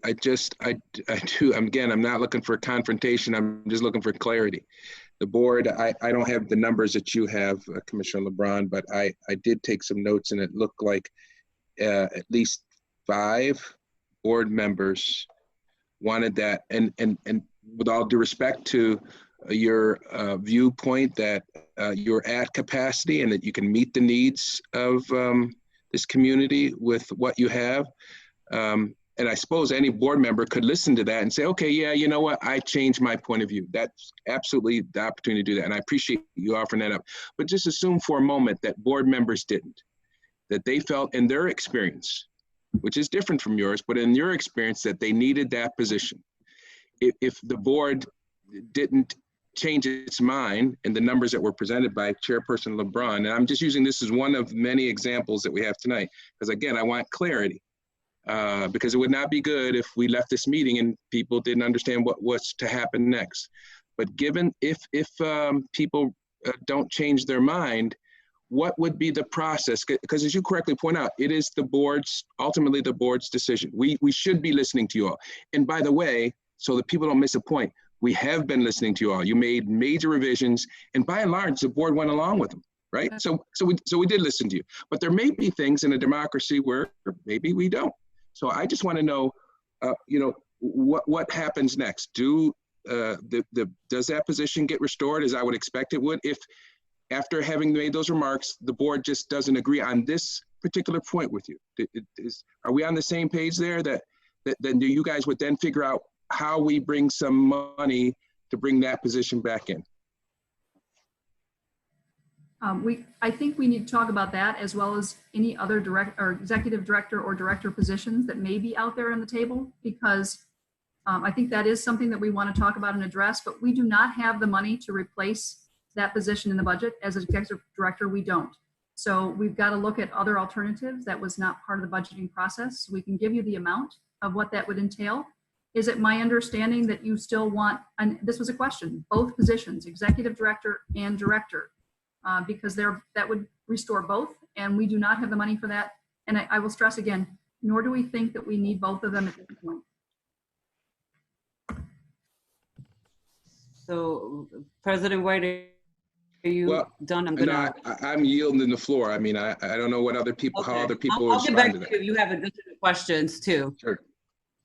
do, again, I'm not looking for confrontation. I'm just looking for clarity. The board, I don't have the numbers that you have, Commissioner LeBron, but I did take some notes, and it looked like at least 5 board members wanted that. And with all due respect to your viewpoint that you're at capacity and that you can meet the needs of this community with what you have. And I suppose any board member could listen to that and say, okay, yeah, you know what? I changed my point of view. That's absolutely the opportunity to do that. And I appreciate you offering that up. But just assume for a moment that board members didn't, that they felt in their experience, which is different from yours, but in your experience that they needed that position. If the board didn't change its mind and the numbers that were presented by Chairperson LeBron, and I'm just using this as one of many examples that we have tonight, because again, I want clarity. Because it would not be good if we left this meeting and people didn't understand what was to happen next. But given if people don't change their mind, what would be the process? Because as you correctly point out, it is the board's, ultimately the board's decision. We should be listening to you all. And by the way, so that people don't miss a point, we have been listening to you all. You made major revisions, and by and large, the board went along with them, right? So we did listen to you. But there may be things in a democracy where maybe we don't. So I just want to know, what happens next? Does that position get restored as I would expect it would if, after having made those remarks, the board just doesn't agree on this particular point with you? Are we on the same page there? That then you guys would then figure out how we bring some money to bring that position back in? I think we need to talk about that as well as any other executive director or director positions that may be out there on the table, because I think that is something that we want to talk about and address, but we do not have the money to replace that position in the budget. As an executive director, we don't. So we've got to look at other alternatives. That was not part of the budgeting process. We can give you the amount of what that would entail. Is it my understanding that you still want, and this was a question, both positions, executive director and director, because that would restore both, and we do not have the money for that. And I will stress again, nor do we think that we need both of them at this point. So, President White, are you done? I'm yielding the floor. I mean, I don't know what other people, how other people I'll get back respond to to that. you. You have additional questions too. Sure.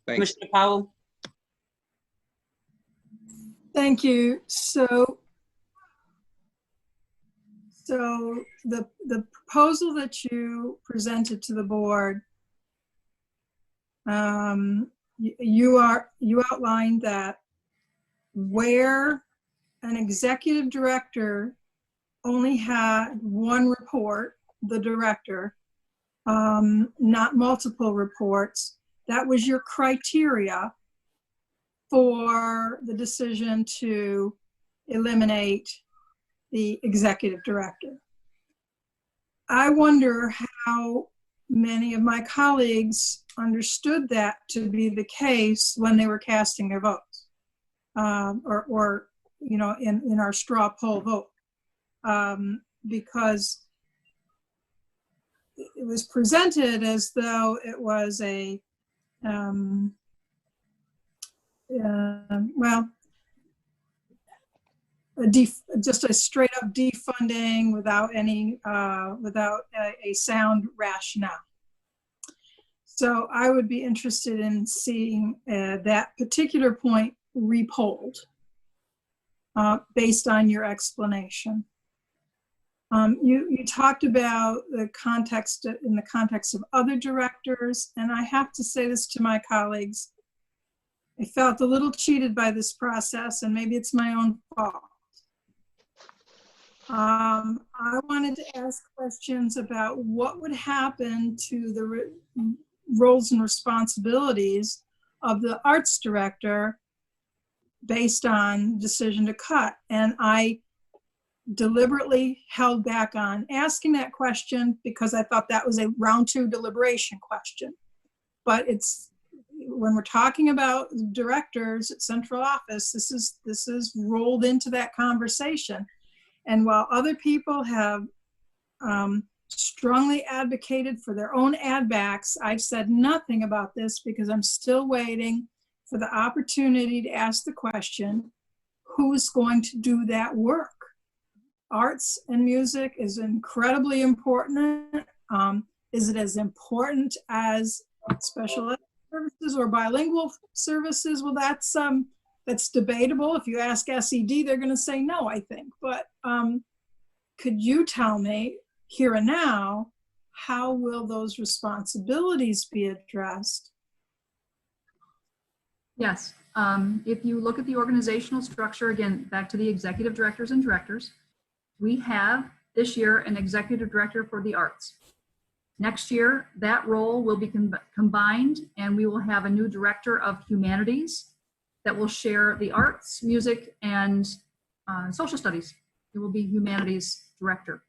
Thanks. Commissioner Powell? Thank you. So the proposal that you presented to the board, you outlined that where an executive director only had one report, the director, not multiple reports, that was your criteria for the decision to eliminate the executive director. I wonder how many of my colleagues understood that to be the case when they were casting their votes, or in our straw poll vote, because it was presented as though it was a just a straight up defunding without a sound rationale. So I would be interested in seeing that particular point repolled based on your explanation. You talked about the context in the context of other directors, and I have to say this to my colleagues. I felt a little cheated by this process, and maybe it's my own fault. I wanted to ask questions about what would happen to the roles and responsibilities of the arts director based on decision to cut. And I deliberately held back on asking that question because I thought that was a round 2 deliberation question. But when we're talking about directors at central office, this is rolled into that conversation. And while other people have strongly advocated for their own add backs, I've said nothing about this because I'm still waiting for the opportunity to ask the question, who's going to do that work? Arts and music is incredibly important. Is it as important as special ed services or bilingual services? Well, that's debatable. If you ask SED, they're going to say no, I think. But could you tell me here and now, how will those responsibilities be addressed? Yes. If you look at the organizational structure, again, back to the executive directors and directors, we have this year an executive director for the arts. Next year, that role will be combined, and we will have a new director of humanities that will share the arts, music, and social studies. It will be humanities director.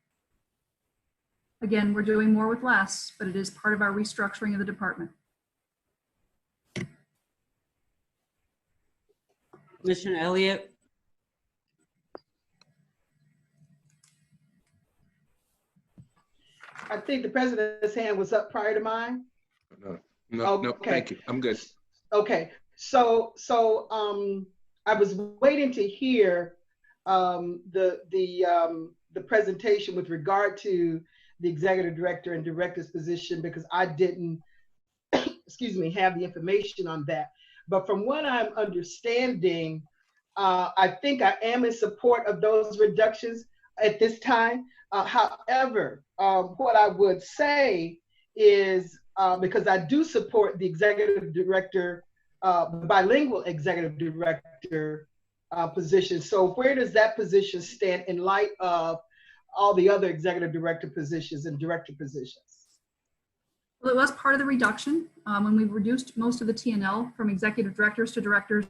Again, we're doing more with less, but it is part of our restructuring of the department. Commissioner Elliott? I think the president's hand was up prior to mine. No, Okay. thank you. I'm good. Okay, so I was waiting to hear the presentation with regard to the executive director and director's position, because I didn't, excuse me, have the information on that. But from what I'm understanding, I think I am in support of those reductions at this time. However, what I would say is, because I do support the executive director, the bilingual executive director position. So where does that position stand in light of all the other executive director positions and director positions? Well, it was part of the reduction when we reduced most of the T&L from executive directors to directors.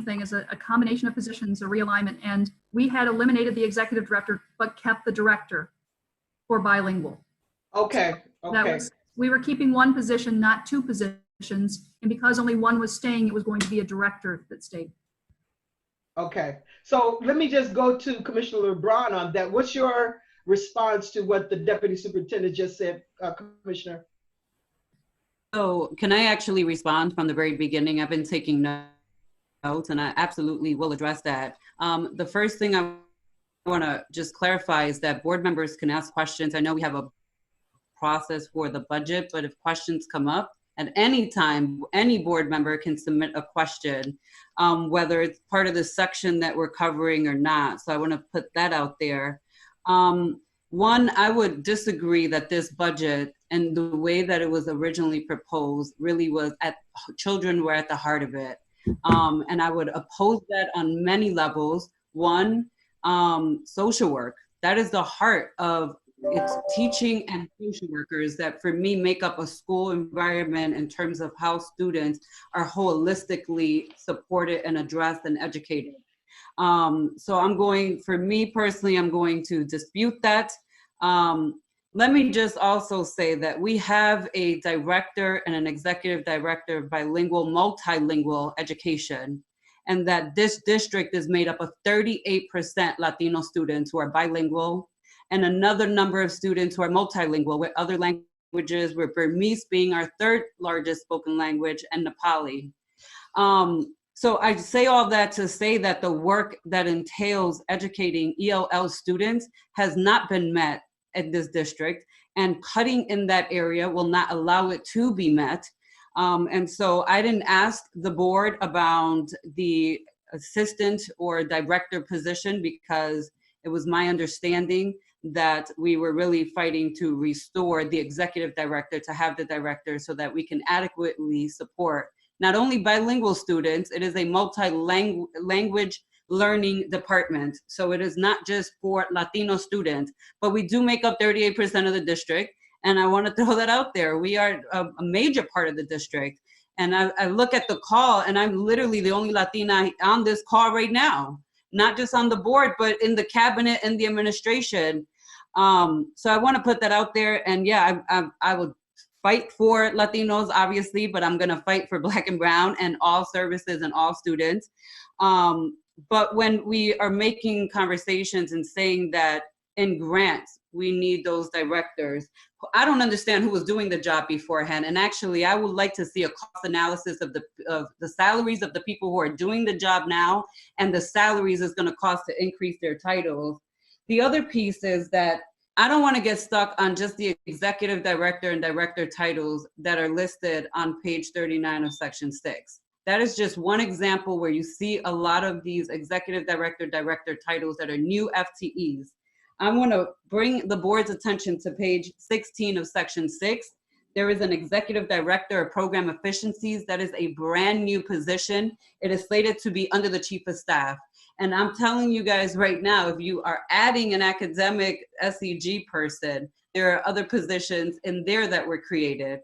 Thing is a combination of positions, a realignment, and we had eliminated the executive director but kept the director for bilingual. Okay, okay. We were keeping one position, not two positions, and because only one was staying, it was going to be a director that stayed. Okay, so let me just go to Commissioner LeBron on that. What's your response to what the deputy superintendent just said, Commissioner? So can I actually respond from the very beginning? I've been taking notes and I absolutely will address that. The first thing I want to just clarify is that board members can ask questions. I know we have a process for the budget, but if questions come up at any time, any board member can submit a question, whether it's part of the section that we're covering or not. So I want to put that out there. One, I would disagree that this budget and the way that it was originally proposed really was children were at the heart of it. And I would oppose that on many levels. One, social work. That is the heart of it's teaching and social workers that for me make up a school environment in terms of how students are holistically supported and addressed and educated. So for me personally, I'm going to dispute that. Let me just also say that we have a director and an executive director of bilingual, multilingual education, and that this district is made up of 38% Latino students who are bilingual, and another number of students who are multilingual with other languages, with Burmese being our third largest spoken language, and Nepali. So I say all that to say that the work that entails educating ELL students has not been met in this district, and cutting in that area will not allow it to be met. And so I didn't ask the board about the assistant or director position because it was my understanding that we were really fighting to restore the executive director to have the director so that we can adequately support not only bilingual students, it is a multi-language learning department. So it is not just for Latino students, but we do make up 38% of the district. And I want to throw that out there. We are a major part of the district. And I look at the call and I'm literally the only Latina on this call right now, not just on the board, but in the cabinet and the administration. So I want to put that out there. And yeah, I would fight for Latinos, obviously, but I'm going to fight for Black and Brown and all services and all students. But when we are making conversations and saying that in grants, we need those directors, I don't understand who was doing the job beforehand. And actually, I would like to see a cost analysis of the salaries of the people who are doing the job now and the salaries it's going to cost to increase their titles. The other piece is that I don't want to get stuck on just the executive director and director titles that are listed on page 39 of section 6. That is just one example where you see a lot of these executive director titles that are new FTEs. I want to bring the board's attention to page 16 of section 6. There is an executive director of program efficiencies. That is a brand new position. It is slated to be under the chief of staff. And I'm telling you guys right now, if you are adding an academic SEG person, there are other positions in there that were created.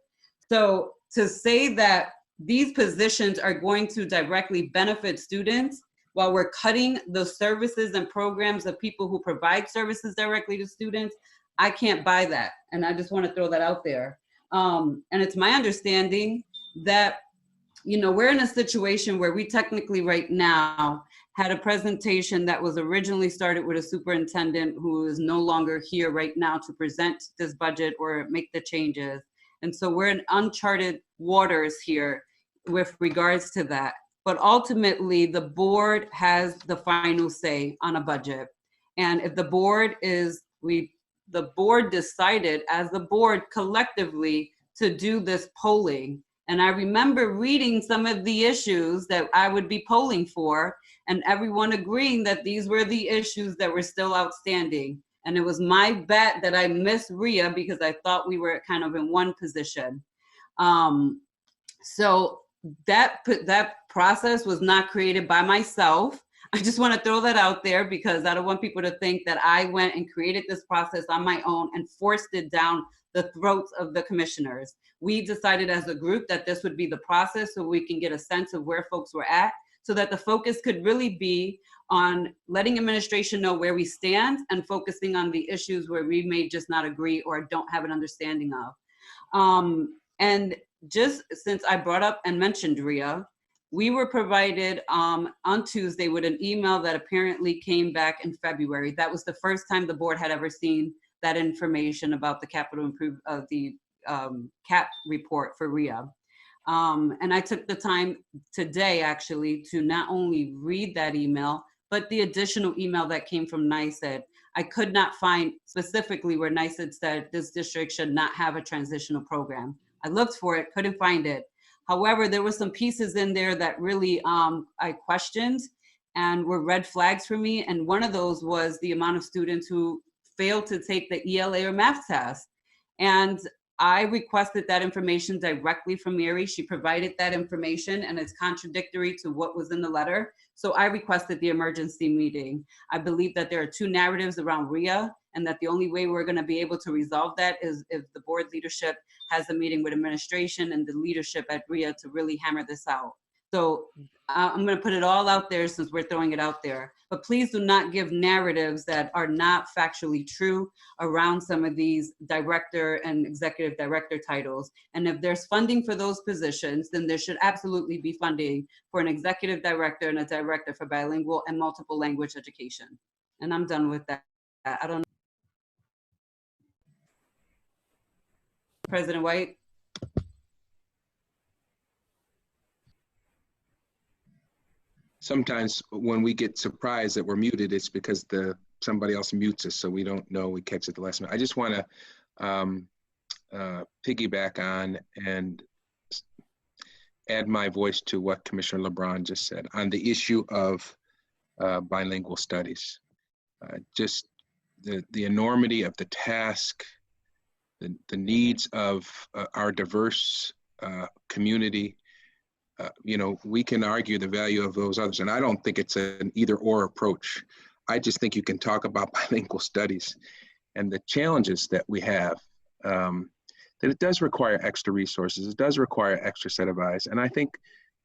So to say that these positions are going to directly benefit students while we're cutting the services and programs of people who provide services directly to students, I can't buy that. And I just want to throw that out there. And it's my understanding that, you know, we're in a situation where we technically right now had a presentation that was originally started with a superintendent who is no longer here right now to present this budget or make the changes. And so we're in uncharted waters here with regards to that. But ultimately, the board has the final say on a budget. And if the board decided as the board collectively to do this polling. And I remember reading some of the issues that I would be polling for, and everyone agreeing that these were the issues that were still outstanding. And it was my bet that I missed RIA because I thought we were kind of in one position. So that process was not created by myself. I just want to throw that out there because I don't want people to think that I went and created this process on my own and forced it down the throats of the commissioners. We decided as a group that this would be the process so we can get a sense of where folks were at, so that the focus could really be on letting administration know where we stand and focusing on the issues where we may just not agree or don't have an understanding of. And just since I brought up and mentioned RIA, we were provided on Tuesday with an email that apparently came back in February. That was the first time the board had ever seen that information about the CAP report for RIA. And I took the time today actually to not only read that email, but the additional email that came from NYSED. I could not find specifically where NYSED said this district should not have a transitional program. I looked for it, couldn't find it. However, there were some pieces in there that really I questioned and were red flags for me. And one of those was the amount of students who failed to take the ELA or math test. And I requested that information directly from Mary. She provided that information and it's contradictory to what was in the letter. So I requested the emergency meeting. I believe that there are two narratives around RIA and that the only way we're gonna be able to resolve that is if the board leadership has a meeting with administration and the leadership at RIA to really hammer this out. So I'm gonna put it all out there since we're throwing it out there, but please do not give narratives that are not factually true around some of these director and executive director titles. And if there's funding for those positions, then there should absolutely be funding for an executive director and a director for bilingual and multiple language education. And I'm done with that. I don't know. President White. Sometimes when we get surprised that we're muted, it's because somebody else mutes us, so we don't know, we catch it the last minute. I just want to piggyback on and add my voice to what Commissioner LeBron just said on the issue of bilingual studies. Just the enormity of the task, the needs of our diverse community. You know, we can argue the value of those others, and I don't think it's an either or approach. I just think you can talk about bilingual studies and the challenges that we have, that it does require extra resources. It does require extra set of eyes. And I think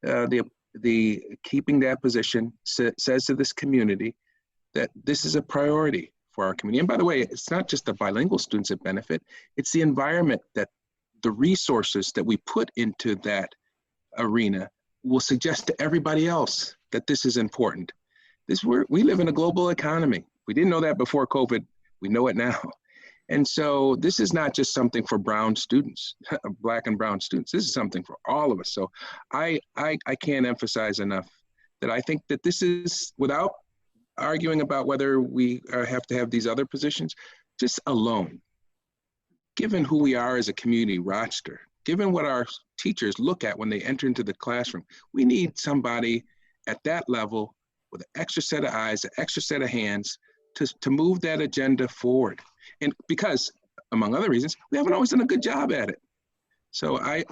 the keeping that position says to this community that this is a priority for our community. And by the way, it's not just the bilingual students that benefit, it's the environment that the resources that we put into that arena will suggest to everybody else that this is important. We live in a global economy. We didn't know that before COVID. We know it now. And so this is not just something for brown students, Black and brown students. This is something for all of us. So I can't emphasize enough that I think that this is, without arguing about whether we have to have these other positions, just alone, given who we are as a community, Rochester, given what our teachers look at when they enter into the classroom, we need somebody at that level with an extra set of eyes, an extra set of hands to move that agenda forward. And because, among other reasons, we haven't always done a good job at it. So I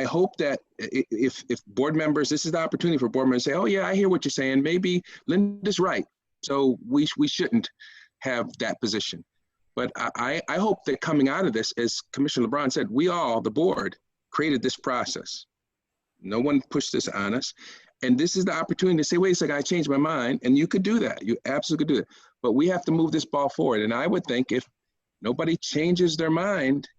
hope that if board members, this is the opportunity for board members to say, oh yeah, I hear what you're saying. Maybe Linda's right. So we shouldn't have that position. But I hope that coming out of this, as Commissioner LeBron said, we all, the board, created this process. No one pushed this on us. And this is the opportunity to say, wait a second, I changed my mind. And you could do that. You absolutely could do that. But we have to move this ball forward. And I would think if nobody changes their mind,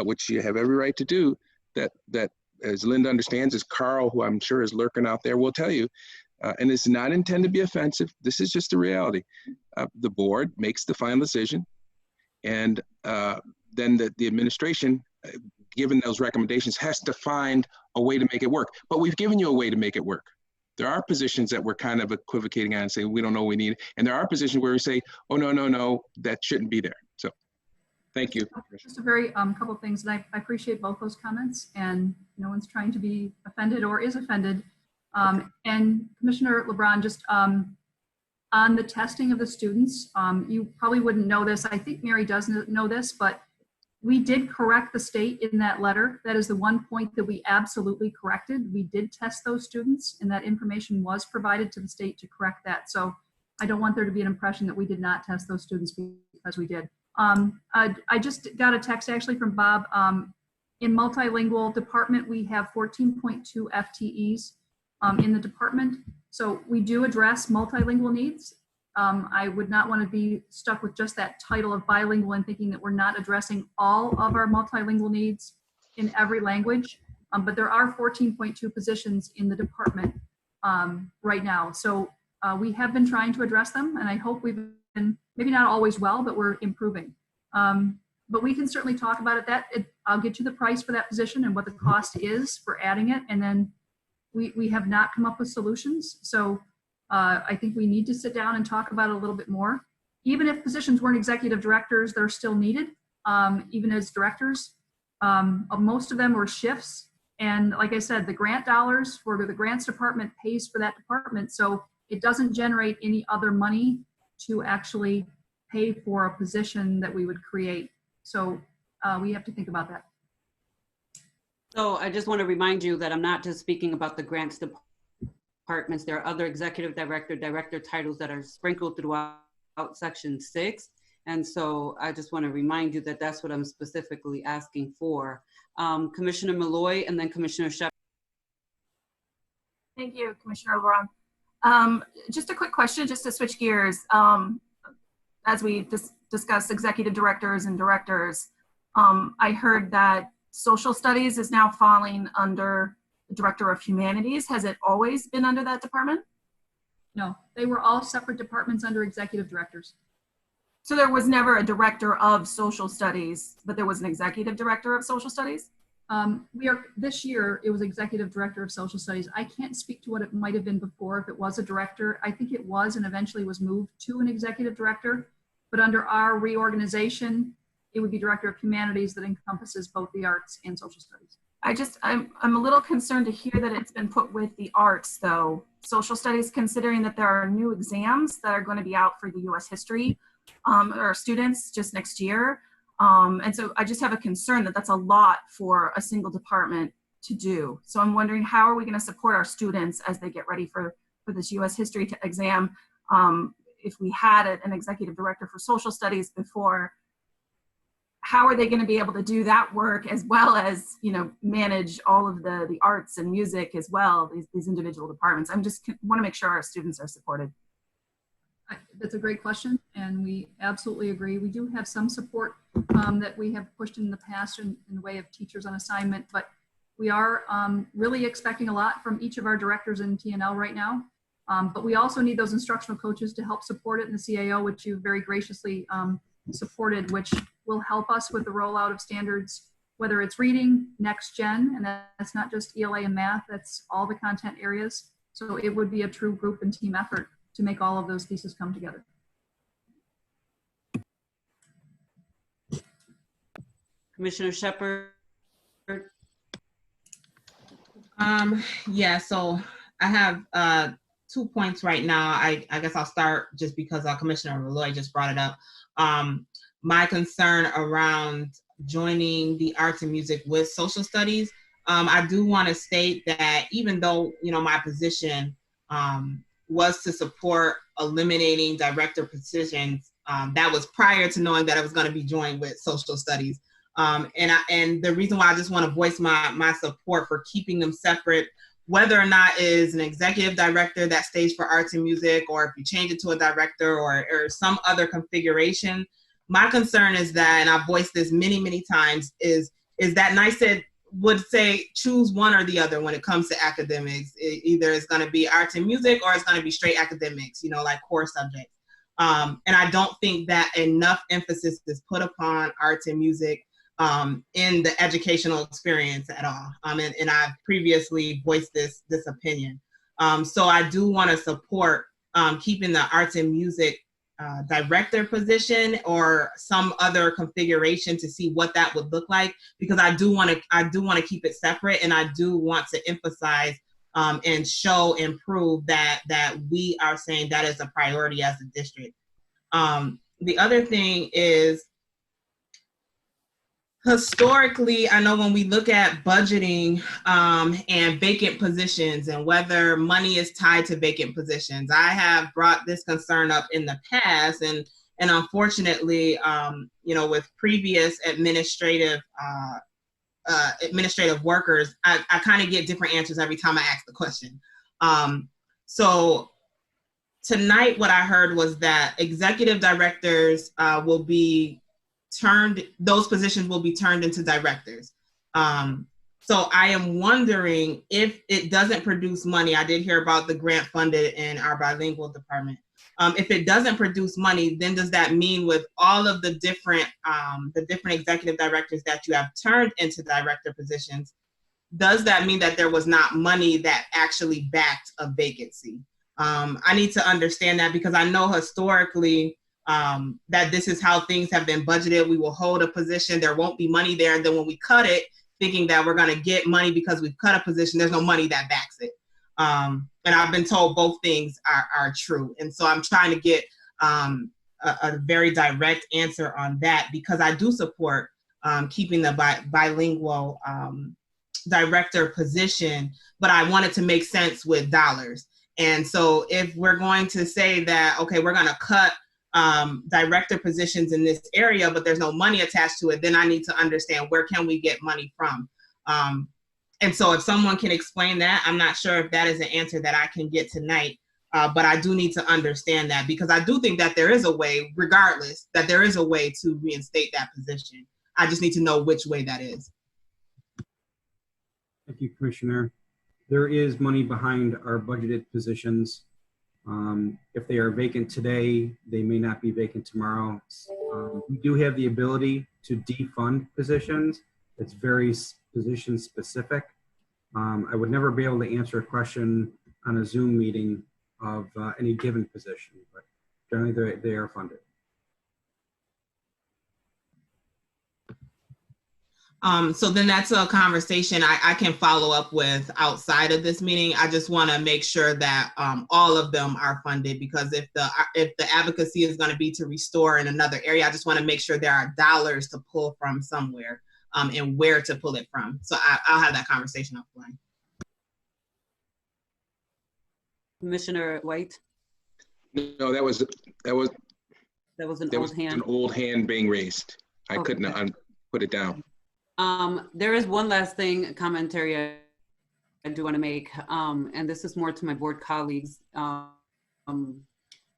which you have every right to do, that as Linda understands, as Carl, who I'm sure is lurking out there, will tell you, and it's not intended to be offensive. This is just a reality. The board makes the final decision, and then the administration, given those recommendations, has to find a way to make it work. But we've given you a way to make it work. There are positions that we're kind of equivocating on and saying, we don't know what we need. And there are positions where we say, oh, no, that shouldn't be there. So thank you. Just a very couple of things, and I appreciate both those comments, and no one's trying to be offended or is offended. And Commissioner LeBron, just on the testing of the students, you probably wouldn't know this. I think Mary does know this, but we did correct the state in that letter. That is the one point that we absolutely corrected. We did test those students, and that information was provided to the state to correct that. So I don't want there to be an impression that we did not test those students, because we did. I just got a text actually from Bob. In multilingual department, we have 14.2 FTEs in the department. So we do address multilingual needs. I would not want to be stuck with just that title of bilingual and thinking that we're not addressing all of our multilingual needs in every language. But there are 14.2 positions in the department right now. So we have been trying to address them, and I hope we've been, maybe not always well, but we're improving. But we can certainly talk about it. I'll get you the price for that position and what the cost is for adding it. And then we have not come up with solutions. So I think we need to sit down and talk about it a little bit more. Even if positions weren't executive directors, they're still needed, even as directors. Most of them were shifts. And like I said, the grant dollars for the grants department pays for that department. So it doesn't generate any other money to actually pay for a position that we would create. So we have to think about that. So I just want to remind you that I'm not just speaking about the grants departments. There are other executive director titles that are sprinkled throughout section 6. And so I just want to remind you that that's what I'm specifically asking for. Commissioner Malloy and then Commissioner Shepard. Thank you, Commissioner LeBron. Just a quick question, just to switch gears. As we discussed executive directors and directors, I heard that social studies is now falling under the Director of Humanities. Has it always been under that department? No, they were all separate departments under executive directors. So there was never a director of social studies, but there was an executive director of social studies? This year, it was executive director of social studies. I can't speak to what it might have been before if it was a director. I think it was, and eventually was moved to an executive director. But under our reorganization, it would be Director of Humanities that encompasses both the arts and social studies. I'm a little concerned to hear that it's been put with the arts, though. Social studies, considering that there are new exams that are going to be out for the U.S. history or students just next year. And so I just have a concern that that's a lot for a single department to do. So I'm wondering, how are we going to support our students as they get ready for this U.S. history exam? If we had an executive director for social studies before, how are they going to be able to do that work as well as, manage all of the arts and music as well, these individual departments? I'm just want to make sure our students are supported. That's a great question, and we absolutely agree. We do have some support that we have pushed in the past in the way of teachers on assignment, but we are really expecting a lot from each of our directors in TNL right now. But we also need those instructional coaches to help support it in the CAO, which you very graciously supported, which will help us with the rollout of standards, whether it's reading, next gen, and that's not just ELA and math, that's all the content areas. So it would be a true group and team effort to make all of those pieces come together. Commissioner Shepard. Yeah, so I have 2 points right now. I guess I'll start just because Commissioner Malloy just brought it up. My concern around joining the arts and music with social studies, I do want to state that even though, my position was to support eliminating director positions, that was prior to knowing that I was going to be joined with social studies. And the reason why I just want to voice my support for keeping them separate, whether or not it is an executive director that stays for arts and music, or if you change it to a director or some other configuration, my concern is that, and I've voiced this many, many times, is that NYSED would say choose one or the other when it comes to academics. Either it's going to be arts and music or it's going to be straight academics, you know, like core subjects. And I don't think that enough emphasis is put upon arts and music in the educational experience at all. And I've previously voiced this opinion. So I do want to support keeping the arts and music director position or some other configuration to see what that would look like, because I do want to keep it separate, and I do want to emphasize and show and prove that we are saying that is a priority as a district. The other thing is, historically, I know when we look at budgeting and vacant positions and whether money is tied to vacant positions, I have brought this concern up in the past, and unfortunately, you know, with previous administrative workers, I kind of get different answers every time I ask the question. So tonight, what I heard was that executive directors will be those positions will be turned into directors. So I am wondering if it doesn't produce money. I did hear about the grant funded in our bilingual department. If it doesn't produce money, then does that mean with all of the different executive directors that you have turned into director positions, does that mean that there was not money that actually backed a vacancy? I need to understand that, because I know historically that this is how things have been budgeted. We will hold a position, there won't be money there, and then when we cut it, thinking that we're going to get money because we've cut a position, there's no money that backs it. And I've been told both things are true. And so I'm trying to get a very direct answer on that, because I do support keeping the bilingual director position, but I want it to make sense with dollars. And so if we're going to say that, okay, we're going to cut director positions in this area, but there's no money attached to it, then I need to understand where can we get money from. And so if someone can explain that, I'm not sure if that is an answer that I can get tonight, but I do need to understand that, because I do think that there is a way, regardless, that there is a way to reinstate that position. I just need to know which way that is. Thank you, Commissioner. There is money behind our budgeted positions. If they are vacant today, they may not be vacant tomorrow. We do have the ability to defund positions. It's very position specific. I would never be able to answer a question on a Zoom meeting of any given position, but generally they are funded. So then that's a conversation I can follow up with outside of this meeting. I just want to make sure that all of them are funded, because if the advocacy is going to be to restore in another area, I just want to make sure there are dollars to pull from somewhere and where to pull it from. So I'll have that conversation offline. Commissioner White? No, that was an old hand being raised. I Okay. couldn't put it down. There is one last commentary I do want to make, and this is more to my board colleagues.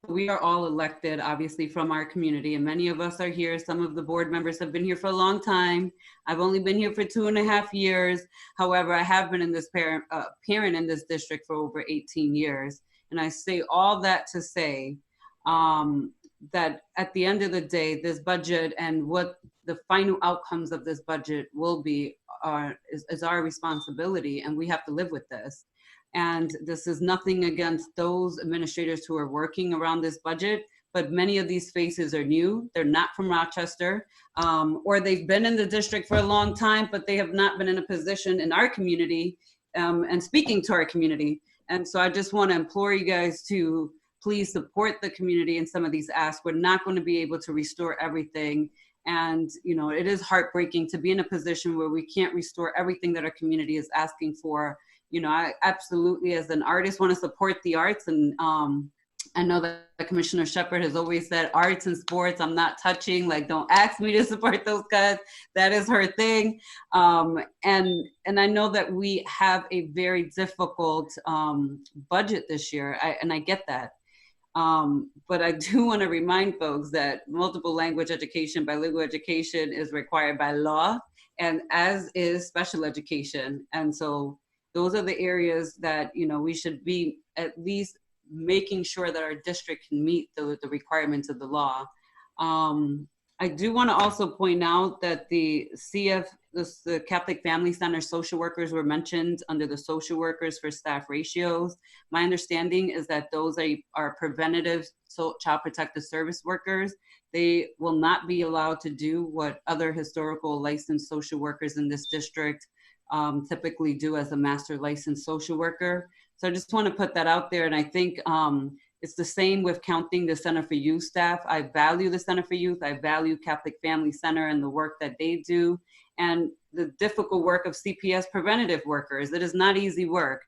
We are all elected, obviously, from our community, and many of us are here. Some of the board members have been here for a long time. I've only been here for 2.5 years. However, I have been in this parent in this district for over 18 years. And I say all that to say that at the end of the day, this budget and what the final outcomes of this budget will be is our responsibility, and we have to live with this. And this is nothing against those administrators who are working around this budget, but many of these faces are new. They're not from Rochester, or they've been in the district for a long time, but they have not been in a position in our community and speaking to our community. And so I just want to implore you guys to please support the community in some of these asks. We're not going to be able to restore everything. And, you know, it is heartbreaking to be in a position where we can't restore everything that our community is asking for. You know, I absolutely, as an artist, want to support the arts. And I know that Commissioner Shepard has always said arts and sports, I'm not touching, like, don't ask me to support those guys. That is her thing. And I know that we have a very difficult budget this year, and I get that. But I do want to remind folks that multiple language education, bilingual education is required by law. and as is special education. And so those are the areas that, you know, we should be at least making sure that our district can meet the requirements of the law. I do want to also point out that the Catholic Family Center social workers were mentioned under the social workers for staff ratios. My understanding is that those are preventative child protective service workers. They will not be allowed to do what other historical licensed social workers in this district typically do as a master licensed social worker. So I just want to put that out there. And I think it's the same with counting the Center for Youth staff. I value the Center for Youth. I value Catholic Family Center and the work that they do, and the difficult work of CPS preventative workers. It is not easy work.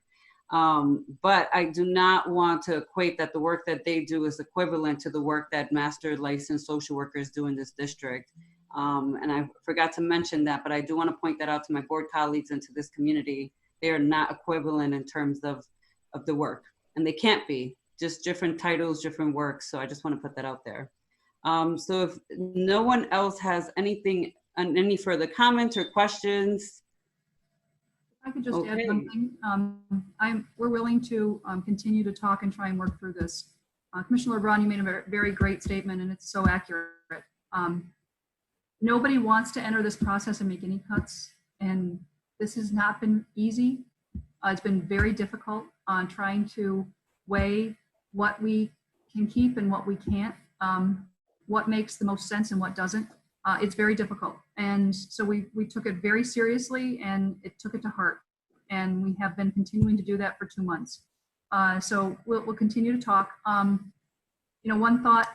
But I do not want to equate that the work that they do is equivalent to the work that master licensed social workers do in this district. And I forgot to mention that, but I do want to point that out to my board colleagues and to this community. They are not equivalent in terms of the work, and they can't be. Just different titles, different works. So I just want to put that out there. So if no one else has anything, any further comments or questions. I could just add something. We're willing to continue to talk and try and work through this. Commissioner LeBron, you made a very great statement, and it's so accurate. Nobody wants to enter this process and make any cuts, and this has not been easy. It's been very difficult on trying to weigh what we can keep and what we can't, what makes the most sense and what doesn't. It's very difficult. And so we took it very seriously, and it took it to heart. And we have been continuing to do that for 2 months. So we'll continue to talk. You know, one thought,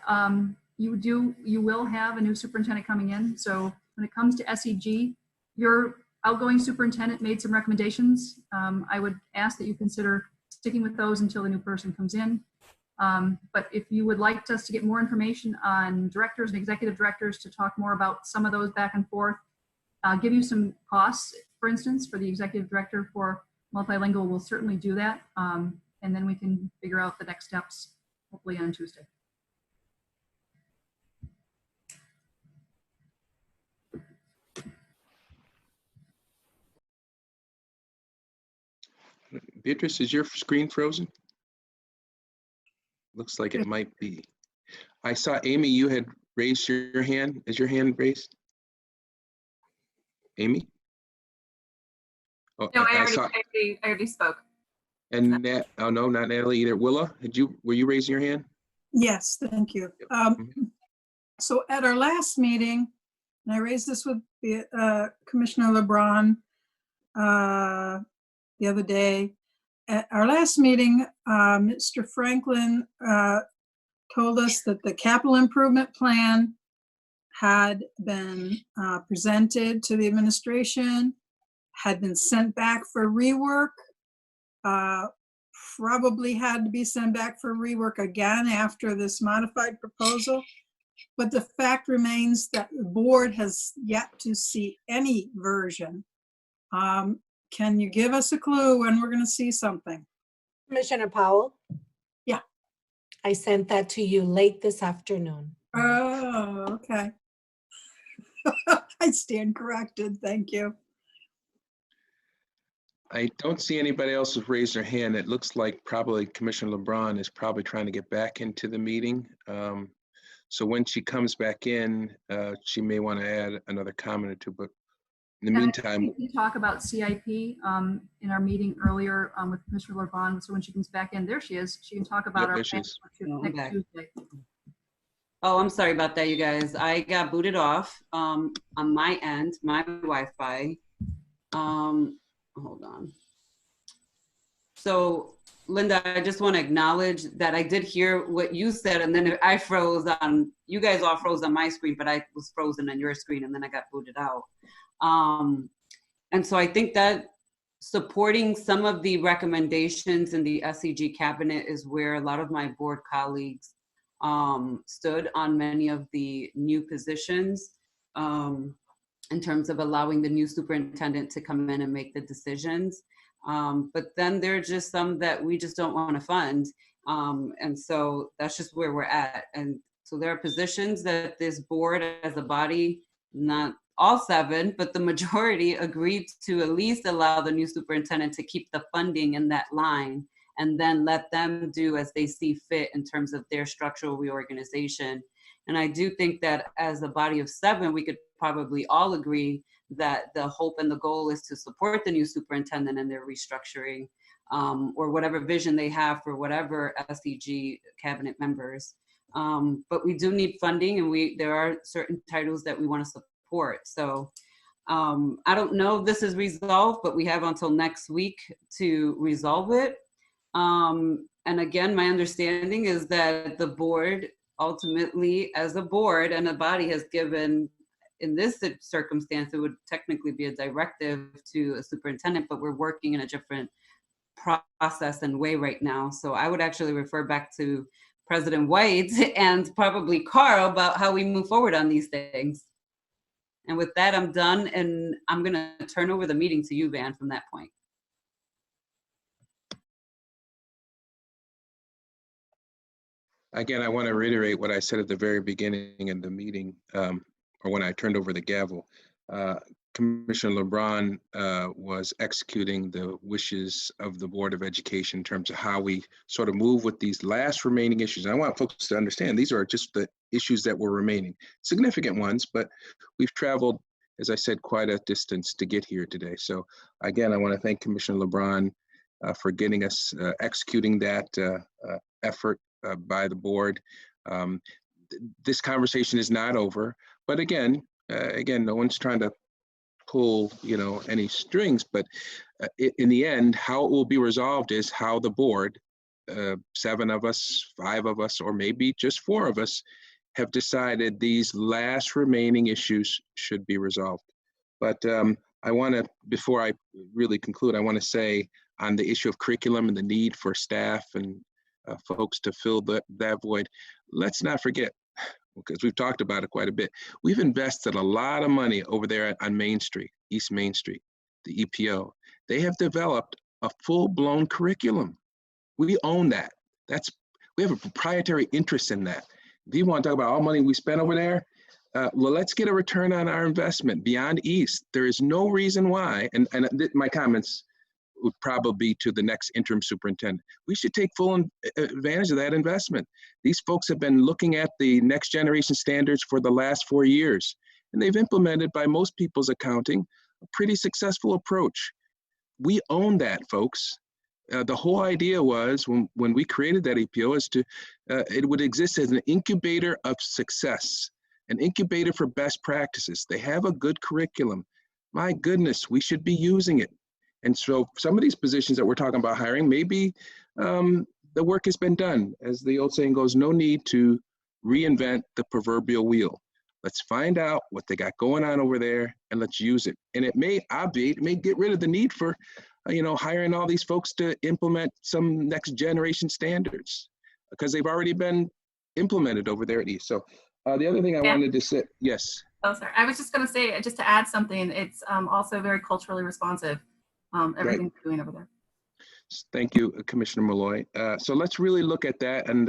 you will have a new superintendent coming in. So when it comes to SEG, your outgoing superintendent made some recommendations. I would ask that you consider sticking with those until the new person comes in. But if you would like us to get more information on directors and executive directors to talk more about some of those back and forth, give you some costs, for instance, for the executive director for multilingual, we'll certainly do that. And then we can figure out the next steps, hopefully on Tuesday. Beatrice, is your screen frozen? Looks like it might be. I saw Amy, you had raised your hand. Is your hand raised? Amy? Oh, No, I already spoke. And oh no, not Natalie either. Willa, were you raising your hand? Yes, thank you. So at our last meeting, and I raised this with Commissioner LeBron the other day. At our last meeting, Mr. Franklin told us that the capital improvement plan had been presented to the administration, had been sent back for rework, probably had to be sent back for rework again after this modified proposal. But the fact remains that the board has yet to see any version. Can you give us a clue when we're going to see something? Commissioner Powell? Yeah. I sent that to you late this afternoon. Oh, okay. I stand corrected. Thank you. I don't see anybody else who's raised their hand. It looks like probably Commissioner LeBron is probably trying to get back into the meeting. So when she comes back in, she may want to add another comment or two, but in the meantime. We can talk about CIP in our meeting earlier with Commissioner LeBron. So when she comes back in, there she is. She can talk about our plans for next Tuesday. Oh, I'm sorry about that, you guys. I got booted off on my end, my Wi-Fi. Hold on. So, Linda, I just want to acknowledge that I did hear what you said, and then I froze on, you guys all froze on my screen, but I was frozen on your screen, and then I got booted out. And so I think that supporting some of the recommendations in the SEG cabinet is where a lot of my board colleagues stood on many of the new positions in terms of allowing the new superintendent to come in and make the decisions. But then there are just some that we just don't want to fund. And so that's just where we're at. And so there are positions that this board as a body, not all 7, but the majority agreed to at least allow the new superintendent to keep the funding in that line and then let them do as they see fit in terms of their structural reorganization. And I do think that as a body of 7, we could probably all agree that the hope and the goal is to support the new superintendent in their restructuring, or whatever vision they have for whatever SEG cabinet members. But we do need funding, and there are certain titles that we want to support. So I don't know if this is resolved, but we have until next week to resolve it. And again, my understanding is that the board ultimately, as a board and a body, has given, in this circumstance, it would technically be a directive to a superintendent, but we're working in a different process and way right now. So I would actually refer back to President White and probably Carl about how we move forward on these things. And with that, I'm done, and I'm gonna turn over the meeting to you, Van, from that point. Again, I want to reiterate what I said at the very beginning of the meeting, or when I turned over the gavel. Commissioner LeBron was executing the wishes of the Board of Education in terms of how we sort of move with these last remaining issues. And I want folks to understand these are just the issues that were remaining, significant ones, but we've traveled, as I said, quite a distance to get here today. So again, I want to thank Commissioner LeBron for getting us executing that effort by the board. This conversation is not over, but again, no one's trying to pull, any strings, but in the end, how it will be resolved is how the board, 7 of us, 5 of us, or maybe just 4 of us, have decided these last remaining issues should be resolved. But I want to, before I really conclude, I want to say on the issue of curriculum and the need for staff and folks to fill that void, let's not forget, because we've talked about it quite a bit, we've invested a lot of money over there on Main Street, East Main Street, the EPO. They have developed a full-blown curriculum. We own that. We have a proprietary interest in that. If you want to talk about all money we spent over there, well, let's get a return on our investment beyond East. There is no reason why, and my comments would probably be to the next interim superintendent. We should take full advantage of that investment. These folks have been looking at the next generation standards for the last 4 years, and they've implemented, by most people's accounting, a pretty successful approach. We own that, folks. The whole idea was, when we created that EPO, is it would exist as an incubator of success, an incubator for best practices. They have a good curriculum. My goodness, we should be using it. And so some of these positions that we're talking about hiring, maybe the work has been done. As the old saying goes, no need to reinvent the proverbial wheel. Let's find out what they got going on over there and let's use it. And it may obviate, it may get rid of the need for, hiring all these folks to implement some next generation standards, because they've already been implemented over there at East. So the other thing I wanted to say, yes. Oh, sorry. I was just going to say, just to add something, it's also very culturally responsive. Everything we're doing over there. Thank you, Commissioner Malloy. So let's really look at that, and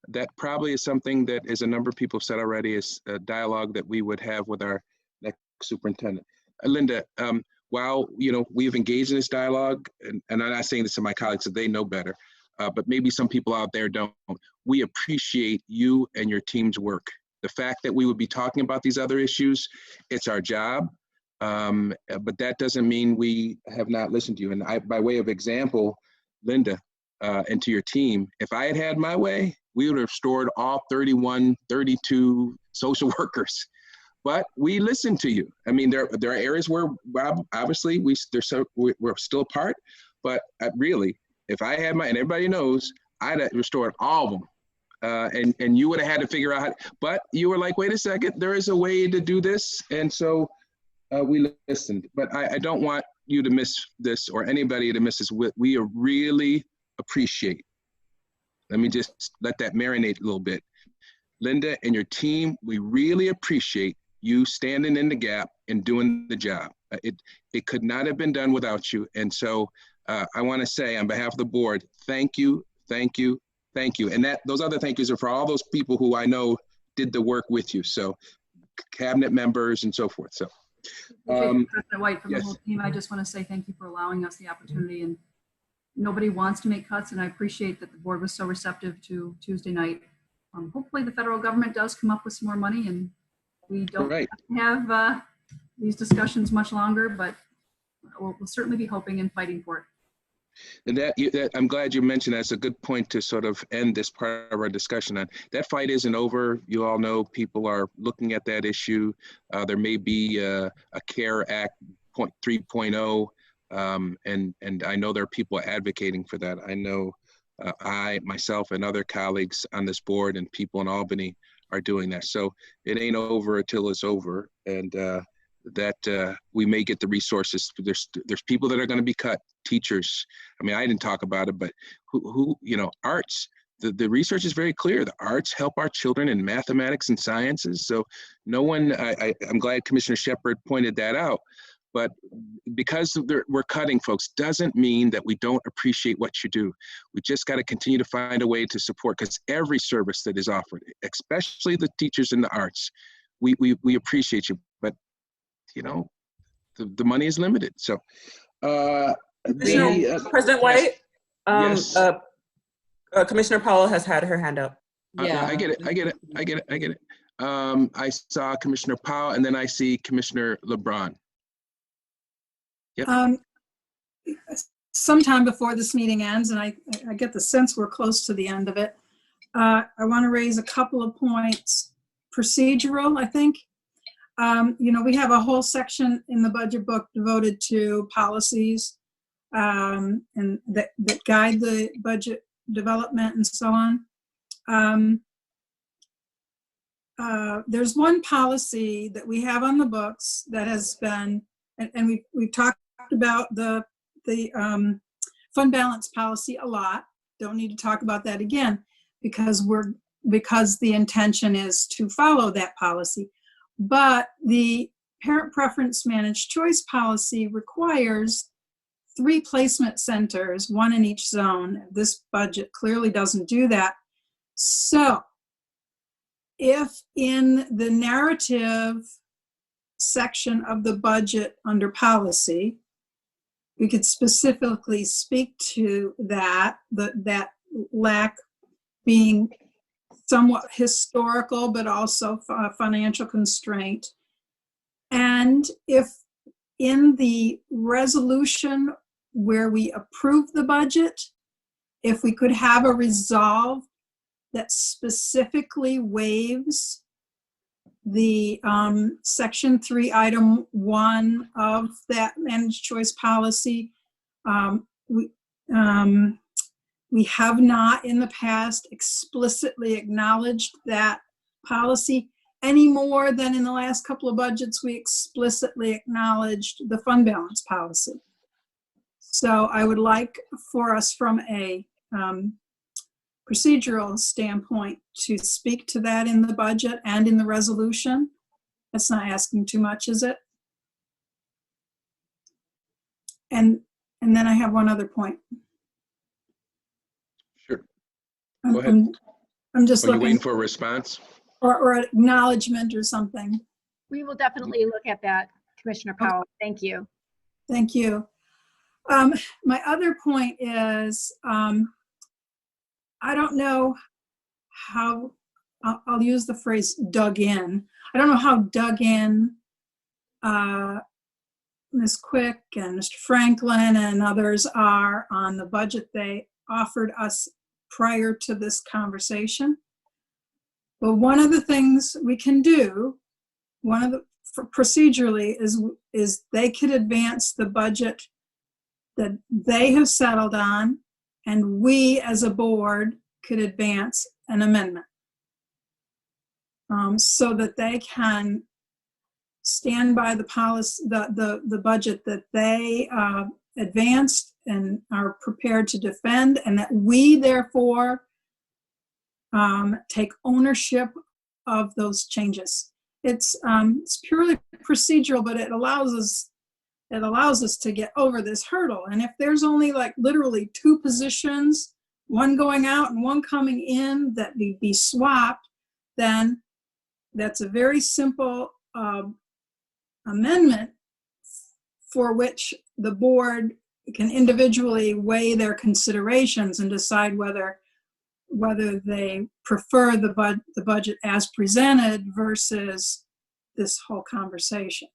that probably is something that, as a number of people have said already, is a dialogue that we would have with our next superintendent. Linda, while we've engaged in this dialogue, and I'm not saying this to my colleagues, so they know better, but maybe some people out there don't, we appreciate you and your team's work. The fact that we would be talking about these other issues, it's our job. But that doesn't mean we have not listened to you. And by way of example, Linda, and to your team, if I had had my way, we would have restored all 31, 32 social workers. But we listened to you. I mean, there are areas where obviously we're still apart. But really, if I had and everybody knows, I'd have restored all of them. And you would have had to figure out but you were like, wait a second, there is a way to do this. And so we listened, but I don't want you to miss this, or anybody to miss this. We really appreciate. Let me just let that marinate a little bit. Linda and your team, we really appreciate you standing in the gap and doing the job. It could not have been done without you. And so I want to say, on behalf of the board, thank you, thank you, thank you. And those other thank yous are for all those people who I know did the work with you. So cabinet members and so forth. So, President White, from yes. the whole team, I just want to say thank you for allowing us the opportunity. And nobody wants to make cuts, and I appreciate that the board was so receptive to Tuesday night. Hopefully the federal government does come up with some more money and we don't have these discussions much longer, but we'll certainly be hoping and fighting for it. And that I'm glad you mentioned that's a good point to sort of end this part of our discussion on. That fight isn't over. You all know people are looking at that issue. There may be a CARE Act 3.0, and I know there are people advocating for that. I know I, myself, and other colleagues on this board and people in Albany are doing that. So it ain't over until it's over, and that we may get the resources. There's people that are going to be cut. Teachers. I mean, I didn't talk about it, but who arts. The research is very clear. The arts help our children in mathematics and sciences. So no one. I'm glad Commissioner Shepard pointed that out. But because we're cutting, folks, doesn't mean that we don't appreciate what you do. We just got to continue to find a way to support, because every service that is offered, especially the teachers in the arts, we appreciate you. But the money is limited. So. President White, yes. Commissioner Powell has had her hand up. Yeah, I get it. I saw Commissioner Powell, and then I see Commissioner LeBron. Yep. Sometime before this meeting ends, and I get the sense we're close to the end of it, I want to raise a couple of points. Procedural, I think. We have a whole section in the budget book devoted to policies and that guide the budget development and so on. There's one policy that we have on the books that has been, and we've talked about the fund balance policy a lot. Don't need to talk about that again because the intention is to follow that policy. But the parent preference managed choice policy requires 3 placement centers, 1 in each zone. This budget clearly doesn't do that. So if in the narrative section of the budget under policy, we could specifically speak to that lack being somewhat historical, but also a financial constraint. And if in the resolution where we approve the budget, if we could have a resolve that specifically waives the section 3, item 1 of that managed choice policy. We have not in the past explicitly acknowledged that policy any more than in the last couple of budgets we explicitly acknowledged the fund balance policy. So I would like for us from a procedural standpoint to speak to that in the budget and in the resolution. That's not asking too much, is it? And then I have one other point. Sure. Go ahead. I'm just looking. Are you waiting for a response? Or an acknowledgement or something. We will definitely look at that, Commissioner Powell. Okay. Thank you. Thank you. My other point is, I don't know how, I'll use the phrase dug in. I don't know how dug in Ms. Quick and Mr. Franklin and others are on the budget they offered us prior to this conversation. But one of the things we can do, procedurally, is they could advance the budget that they have settled on, and we as a board could advance an amendment so that they can stand by the policy, the budget that they advanced and are prepared to defend, and that we therefore take ownership of those changes. It's purely procedural, but it allows us to get over this hurdle. And if there's only like literally 2 positions, one going out and one coming in, that be swapped, then that's a very simple amendment for which the board can individually weigh their considerations and decide whether they prefer the budget as presented versus this whole conversation.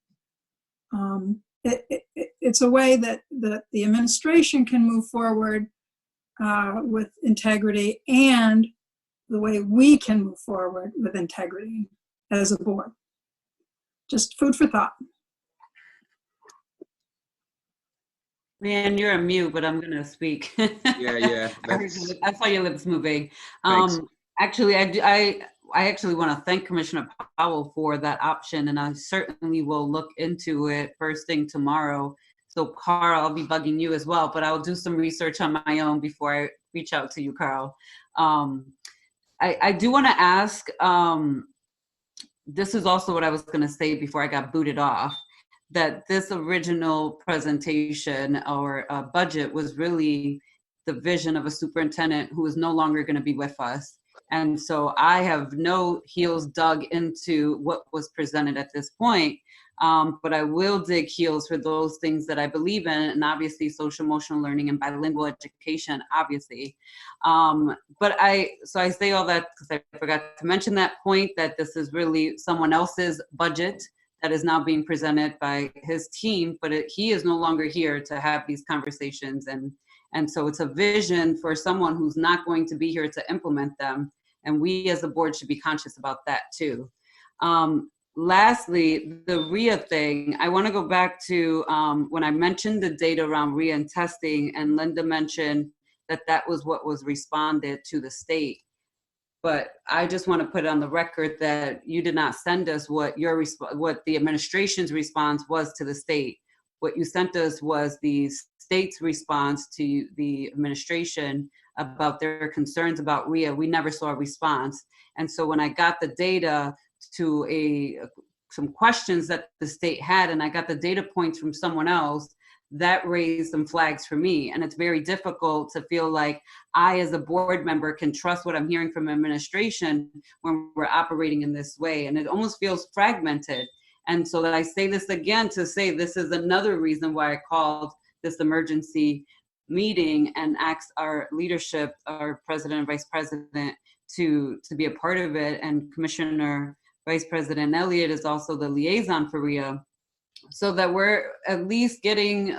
It's a way that the administration can move forward with integrity, and the way we can move forward with integrity as a board. Just food for thought. Man, you're a mute, but I'm gonna speak. Yeah. I saw your lips moving. Thanks. Actually, I actually want to thank Commissioner Powell for that option, and I certainly will look into it first thing tomorrow. So, Carl, I'll be bugging you as well, but I'll do some research on my own before I reach out to you, Carl. I do want to ask. This is also what I was going to say before I got booted off. That this original presentation or budget was really the vision of a superintendent who is no longer going to be with us. And so I have no heels dug into what was presented at this point, but I will dig heels for those things that I believe in, and obviously social emotional learning and bilingual education, obviously. So I say all that because I forgot to mention that point, that this is really someone else's budget that is now being presented by his team, but he is no longer here to have these conversations. And so it's a vision for someone who's not going to be here to implement them. And we as a board should be conscious about that too. Lastly, the RIA thing, I wanna go back to when I mentioned the data around RIA and testing, and Linda mentioned that was what was responded to the state. But I just want to put on the record that you did not send us what the administration's response was to the state. What you sent us was the state's response to the administration about their concerns about RIA. We never saw a response. And so when I got the data to some questions that the state had, and I got the data points from someone else, that raised some flags for me. And it's very difficult to feel like I, as a board member, can trust what I'm hearing from administration when we're operating in this way. And it almost feels fragmented. And so that I say this again to say this is another reason why I called this emergency meeting and asked our leadership, our president and vice president, to be a part of it. And Commissioner Vice President Elliott is also the liaison for RIA, so that we're at least getting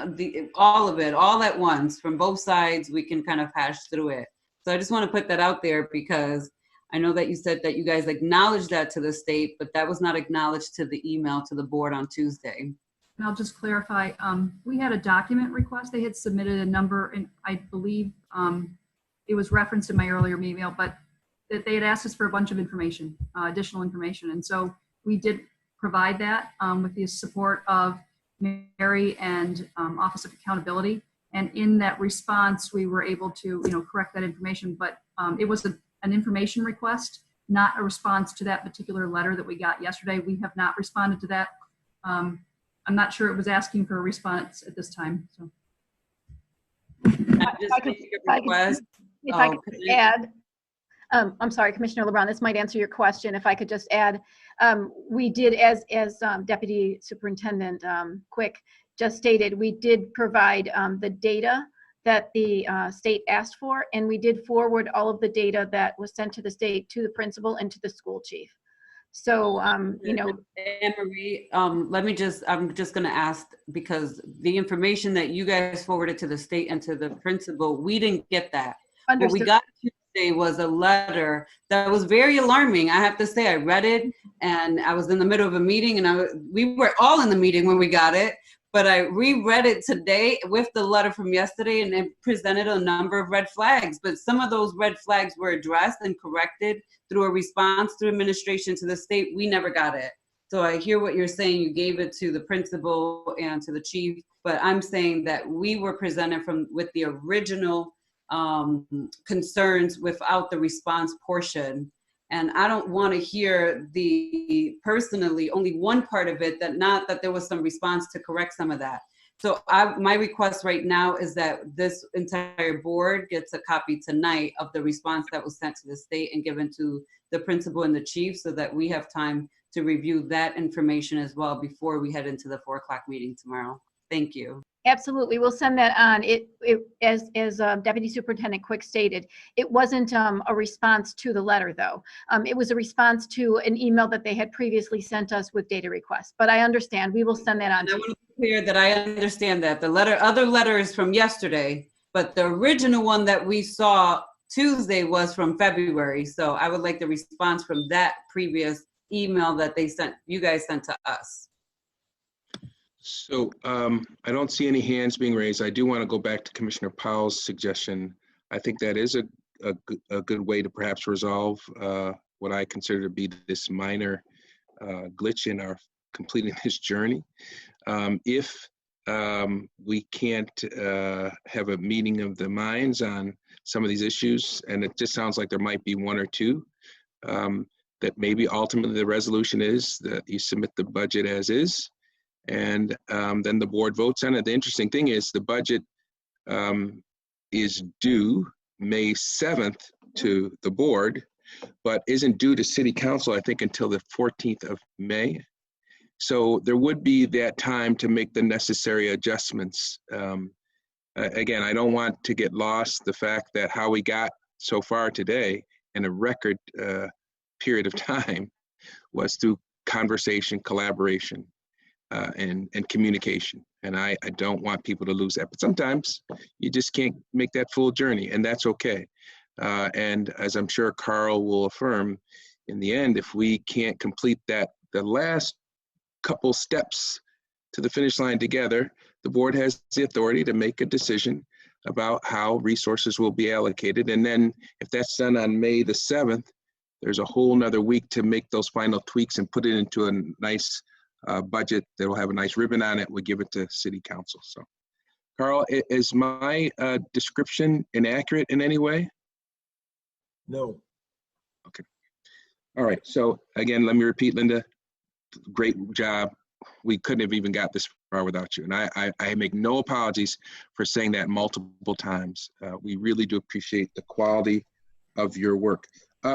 all of it all at once from both sides. We can kind of hash through it. So I just want to put that out there, because I know that you said that you guys acknowledged that to the state, but that was not acknowledged to the email to the board on Tuesday. And I'll just clarify, we had a document request. They had submitted a number, and I believe it was referenced in my earlier email, but that they had asked us for a bunch of information, additional information. And so we did provide that with the support of Mary and Office of Accountability. And in that response, we were able to, correct that information, but it was an information request, not a response to that particular letter that we got yesterday. We have not responded to that. I'm not sure it was asking for a response at this time. So. If I could add, I'm sorry, Commissioner LeBron, this might answer your question. If I could just add, we did, as Deputy Superintendent Quick just stated, we did provide the data that the state asked for, and we did forward all of the data that was sent to the state to the principal and to the school chief. So, Anne-Marie, I'm just going to ask, because the information that you guys forwarded to the state and to the principal, we didn't get that. Understood. What we got Tuesday was a letter that was very alarming. I have to say, I read it, and I was in the middle of a meeting, and we were all in the meeting when we got it. But I reread it today with the letter from yesterday, and it presented a number of red flags. But some of those red flags were addressed and corrected through a response to administration to the state. We never got it. So I hear what you're saying. You gave it to the principal and to the chief, but I'm saying that we were presented with the original concerns without the response portion. And I don't want to hear personally only one part of it, not that there was some response to correct some of that. So my request right now is that this entire board gets a copy tonight of the response that was sent to the state and given to the principal and the chief, so that we have time to review that information as well before we head into the 4 o'clock meeting tomorrow. Thank you. Absolutely, we'll send that on. As Deputy Superintendent Quick stated, it wasn't a response to the letter, though. It was a response to an email that they had previously sent us with data requests. But I understand, we will send that on. And I want to be clear that I understand that other letter is from yesterday, but the original one that we saw Tuesday was from February. So I would like the response from that previous email that you guys sent to us. So I don't see any hands being raised. I do want to go back to Commissioner Powell's suggestion. I think that is a good way to perhaps resolve what I consider to be this minor glitch in our completing this journey. If we can't have a meeting of the minds on some of these issues, and it just sounds like there might be one or two, that maybe ultimately the resolution is that you submit the budget as is, and then the board votes on it. The interesting thing is the budget is due May 7th to the board, but isn't due to City Council, I think, until the 14th of May. So there would be that time to make the necessary adjustments. Again, I don't want to get lost the fact that how we got so far today in a record period of time was through conversation, collaboration, and communication. And I don't want people to lose that. But sometimes you just can't make that full journey, and that's okay. And as I'm sure Carl will affirm, in the end, if we can't complete the last couple steps to the finish line together, the board has the authority to make a decision about how resources will be allocated. And then if that's done on May the 7th, there's a whole nother week to make those final tweaks and put it into a nice budget that will have a nice ribbon on it. We'll give it to City Council. So, Carl, is my description inaccurate in any way? No. Okay. All right. So again, let me repeat, Linda, great job. We couldn't have even got this far without you. And I make no apologies for saying that multiple times. We really do appreciate the quality of your work.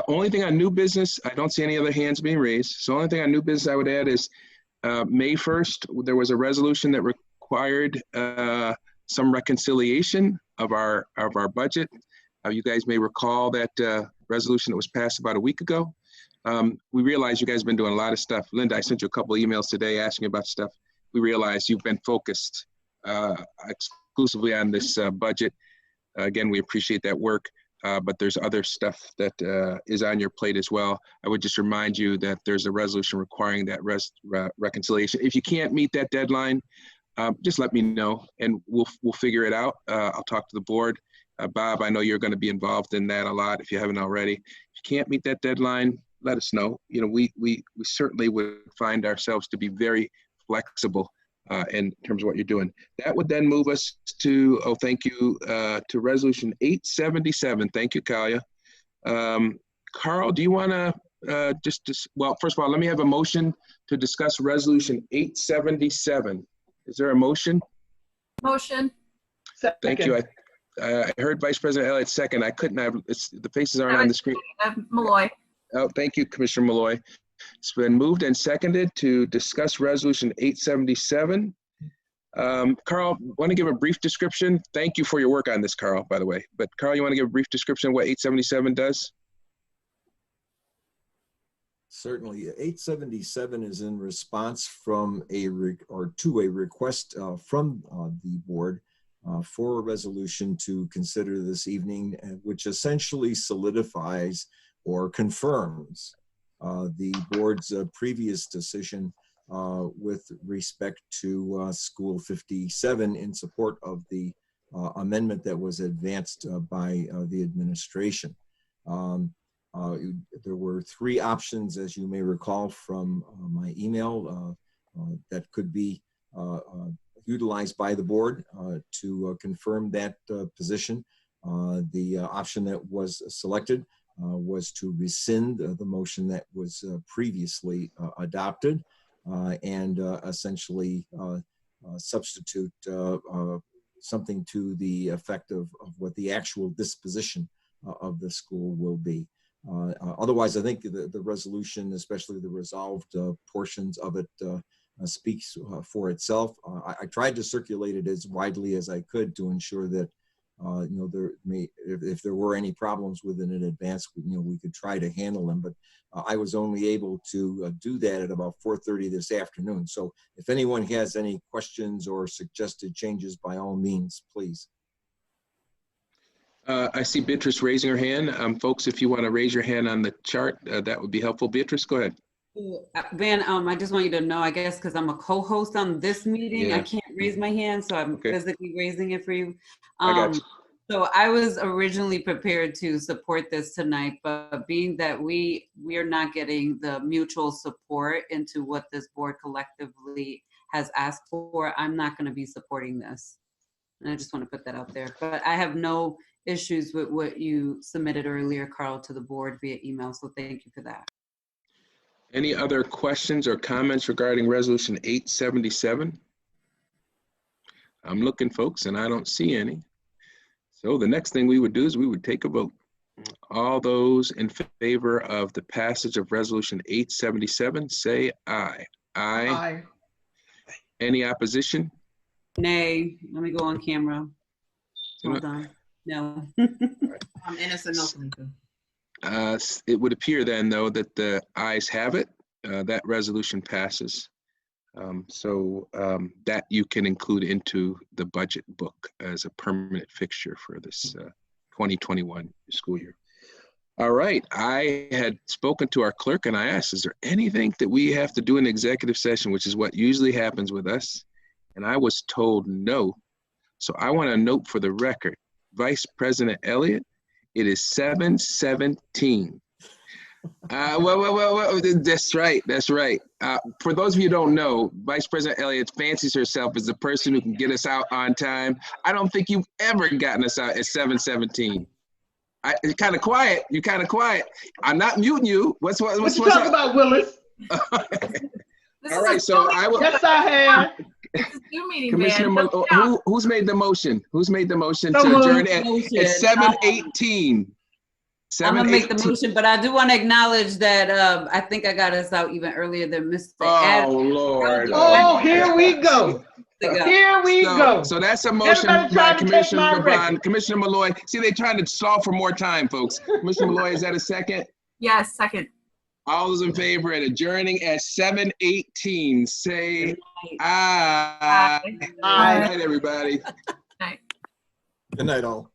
Only thing on new business, I don't see any other hands being raised. So only thing on new business I would add is May 1st, there was a resolution that required some reconciliation of our budget. You guys may recall that resolution that was passed about a week ago. We realize you guys have been doing a lot of stuff. Linda, I sent you a couple of emails today asking about stuff. We realize you've been focused exclusively on this budget. Again, we appreciate that work, but there's other stuff that is on your plate as well. I would just remind you that there's a resolution requiring that reconciliation. If you can't meet that deadline, just let me know and we'll figure it out. I'll talk to the board. Bob, I know you're going to be involved in that a lot if you haven't already. If you can't meet that deadline, let us know. You know, we certainly would find ourselves to be very flexible in terms of what you're doing. That would then move us to, thank you, to resolution 877. Thank you, Kalia. Carl, do you want to well, first of all, let me have a motion to discuss resolution 877. Is there a motion? Motion. Thank you. I heard Vice President Elliott second. I couldn't have, the faces aren't on the screen. Malloy. Oh, thank you, Commissioner Malloy. It's been moved and seconded to discuss resolution 877. Carl, want to give a brief description? Thank you for your work on this, Carl, by the way. But Carl, you want to give a brief description of what 877 does? Certainly. 877 is in response from to a request from the board for a resolution to consider this evening, which essentially solidifies or confirms the board's previous decision with respect to School 57 in support of the amendment that was advanced by the administration. There were three options, as you may recall from my email, that could be utilized by the board to confirm that position. The option that was selected was to rescind the motion that was previously adopted and essentially substitute something to the effect of what the actual disposition of the school will be. Otherwise, I think the resolution, especially the resolved portions of it, speaks for itself. I tried to circulate it as widely as I could to ensure that if there were any problems with it in advance, we could try to handle them. But I was only able to do that at about 4:30 this afternoon. So if anyone has any questions or suggested changes, by all means, please. I see Beatrice raising her hand. Folks, if you want to raise your hand on the chart, that would be helpful. Beatrice, go ahead. Van, I just want you to know, I guess, because I'm a co-host on this meeting, Yeah. I can't raise my hand, so I'm Okay. physically raising it for you. I got you. So I was originally prepared to support this tonight, but being that we are not getting the mutual support into what this board collectively has asked for, I'm not going to be supporting this. And I just want to put that out there. But I have no issues with what you submitted earlier, Carl, to the board via email. So thank you for that. Any other questions or comments regarding Resolution 877? I'm looking, folks, and I don't see any. So the next thing we would do is we would take a vote. All those in favor of the passage of Resolution 877, say aye. Aye. Aye. Any opposition? Nay. Let me go on camera. Hold on. No. I'm innocent, no, Felicia. It would appear then, though, that the ayes have it. That resolution passes. That you can include into the budget book as a permanent fixture for this 2021 school year. All right, I had spoken to our clerk and I asked, is there anything that we have to do in executive session, which is what usually happens with us? And I was told no. So I want to note for the record, Vice President Elliott, it is 7:17. Well, that's right. That's right. For those of you who don't know, Vice President Elliott fancies herself as the person who can get us out on time. I don't think you've ever gotten us out at 7:17. You're kind of quiet. You're kind of quiet. I'm not muting you. What's What you talking about, Willis? All right. So I will. Yes, I have. Commissioner, who's made the motion? Who's made the motion to adjourn at 7:18? I'm gonna make the motion, but I do want to acknowledge that I think I got us out even earlier than Mr. Oh, Lord. Oh, here we go. Here we go. So that's a motion by Commissioner LeBron. Commissioner Malloy, see, they're trying to solve for more time, folks. Commissioner Malloy, is that a second? Yes, second. All those in favor at adjourning at 7:18, say aye. Aye. Good night, everybody. Night. Good night, all.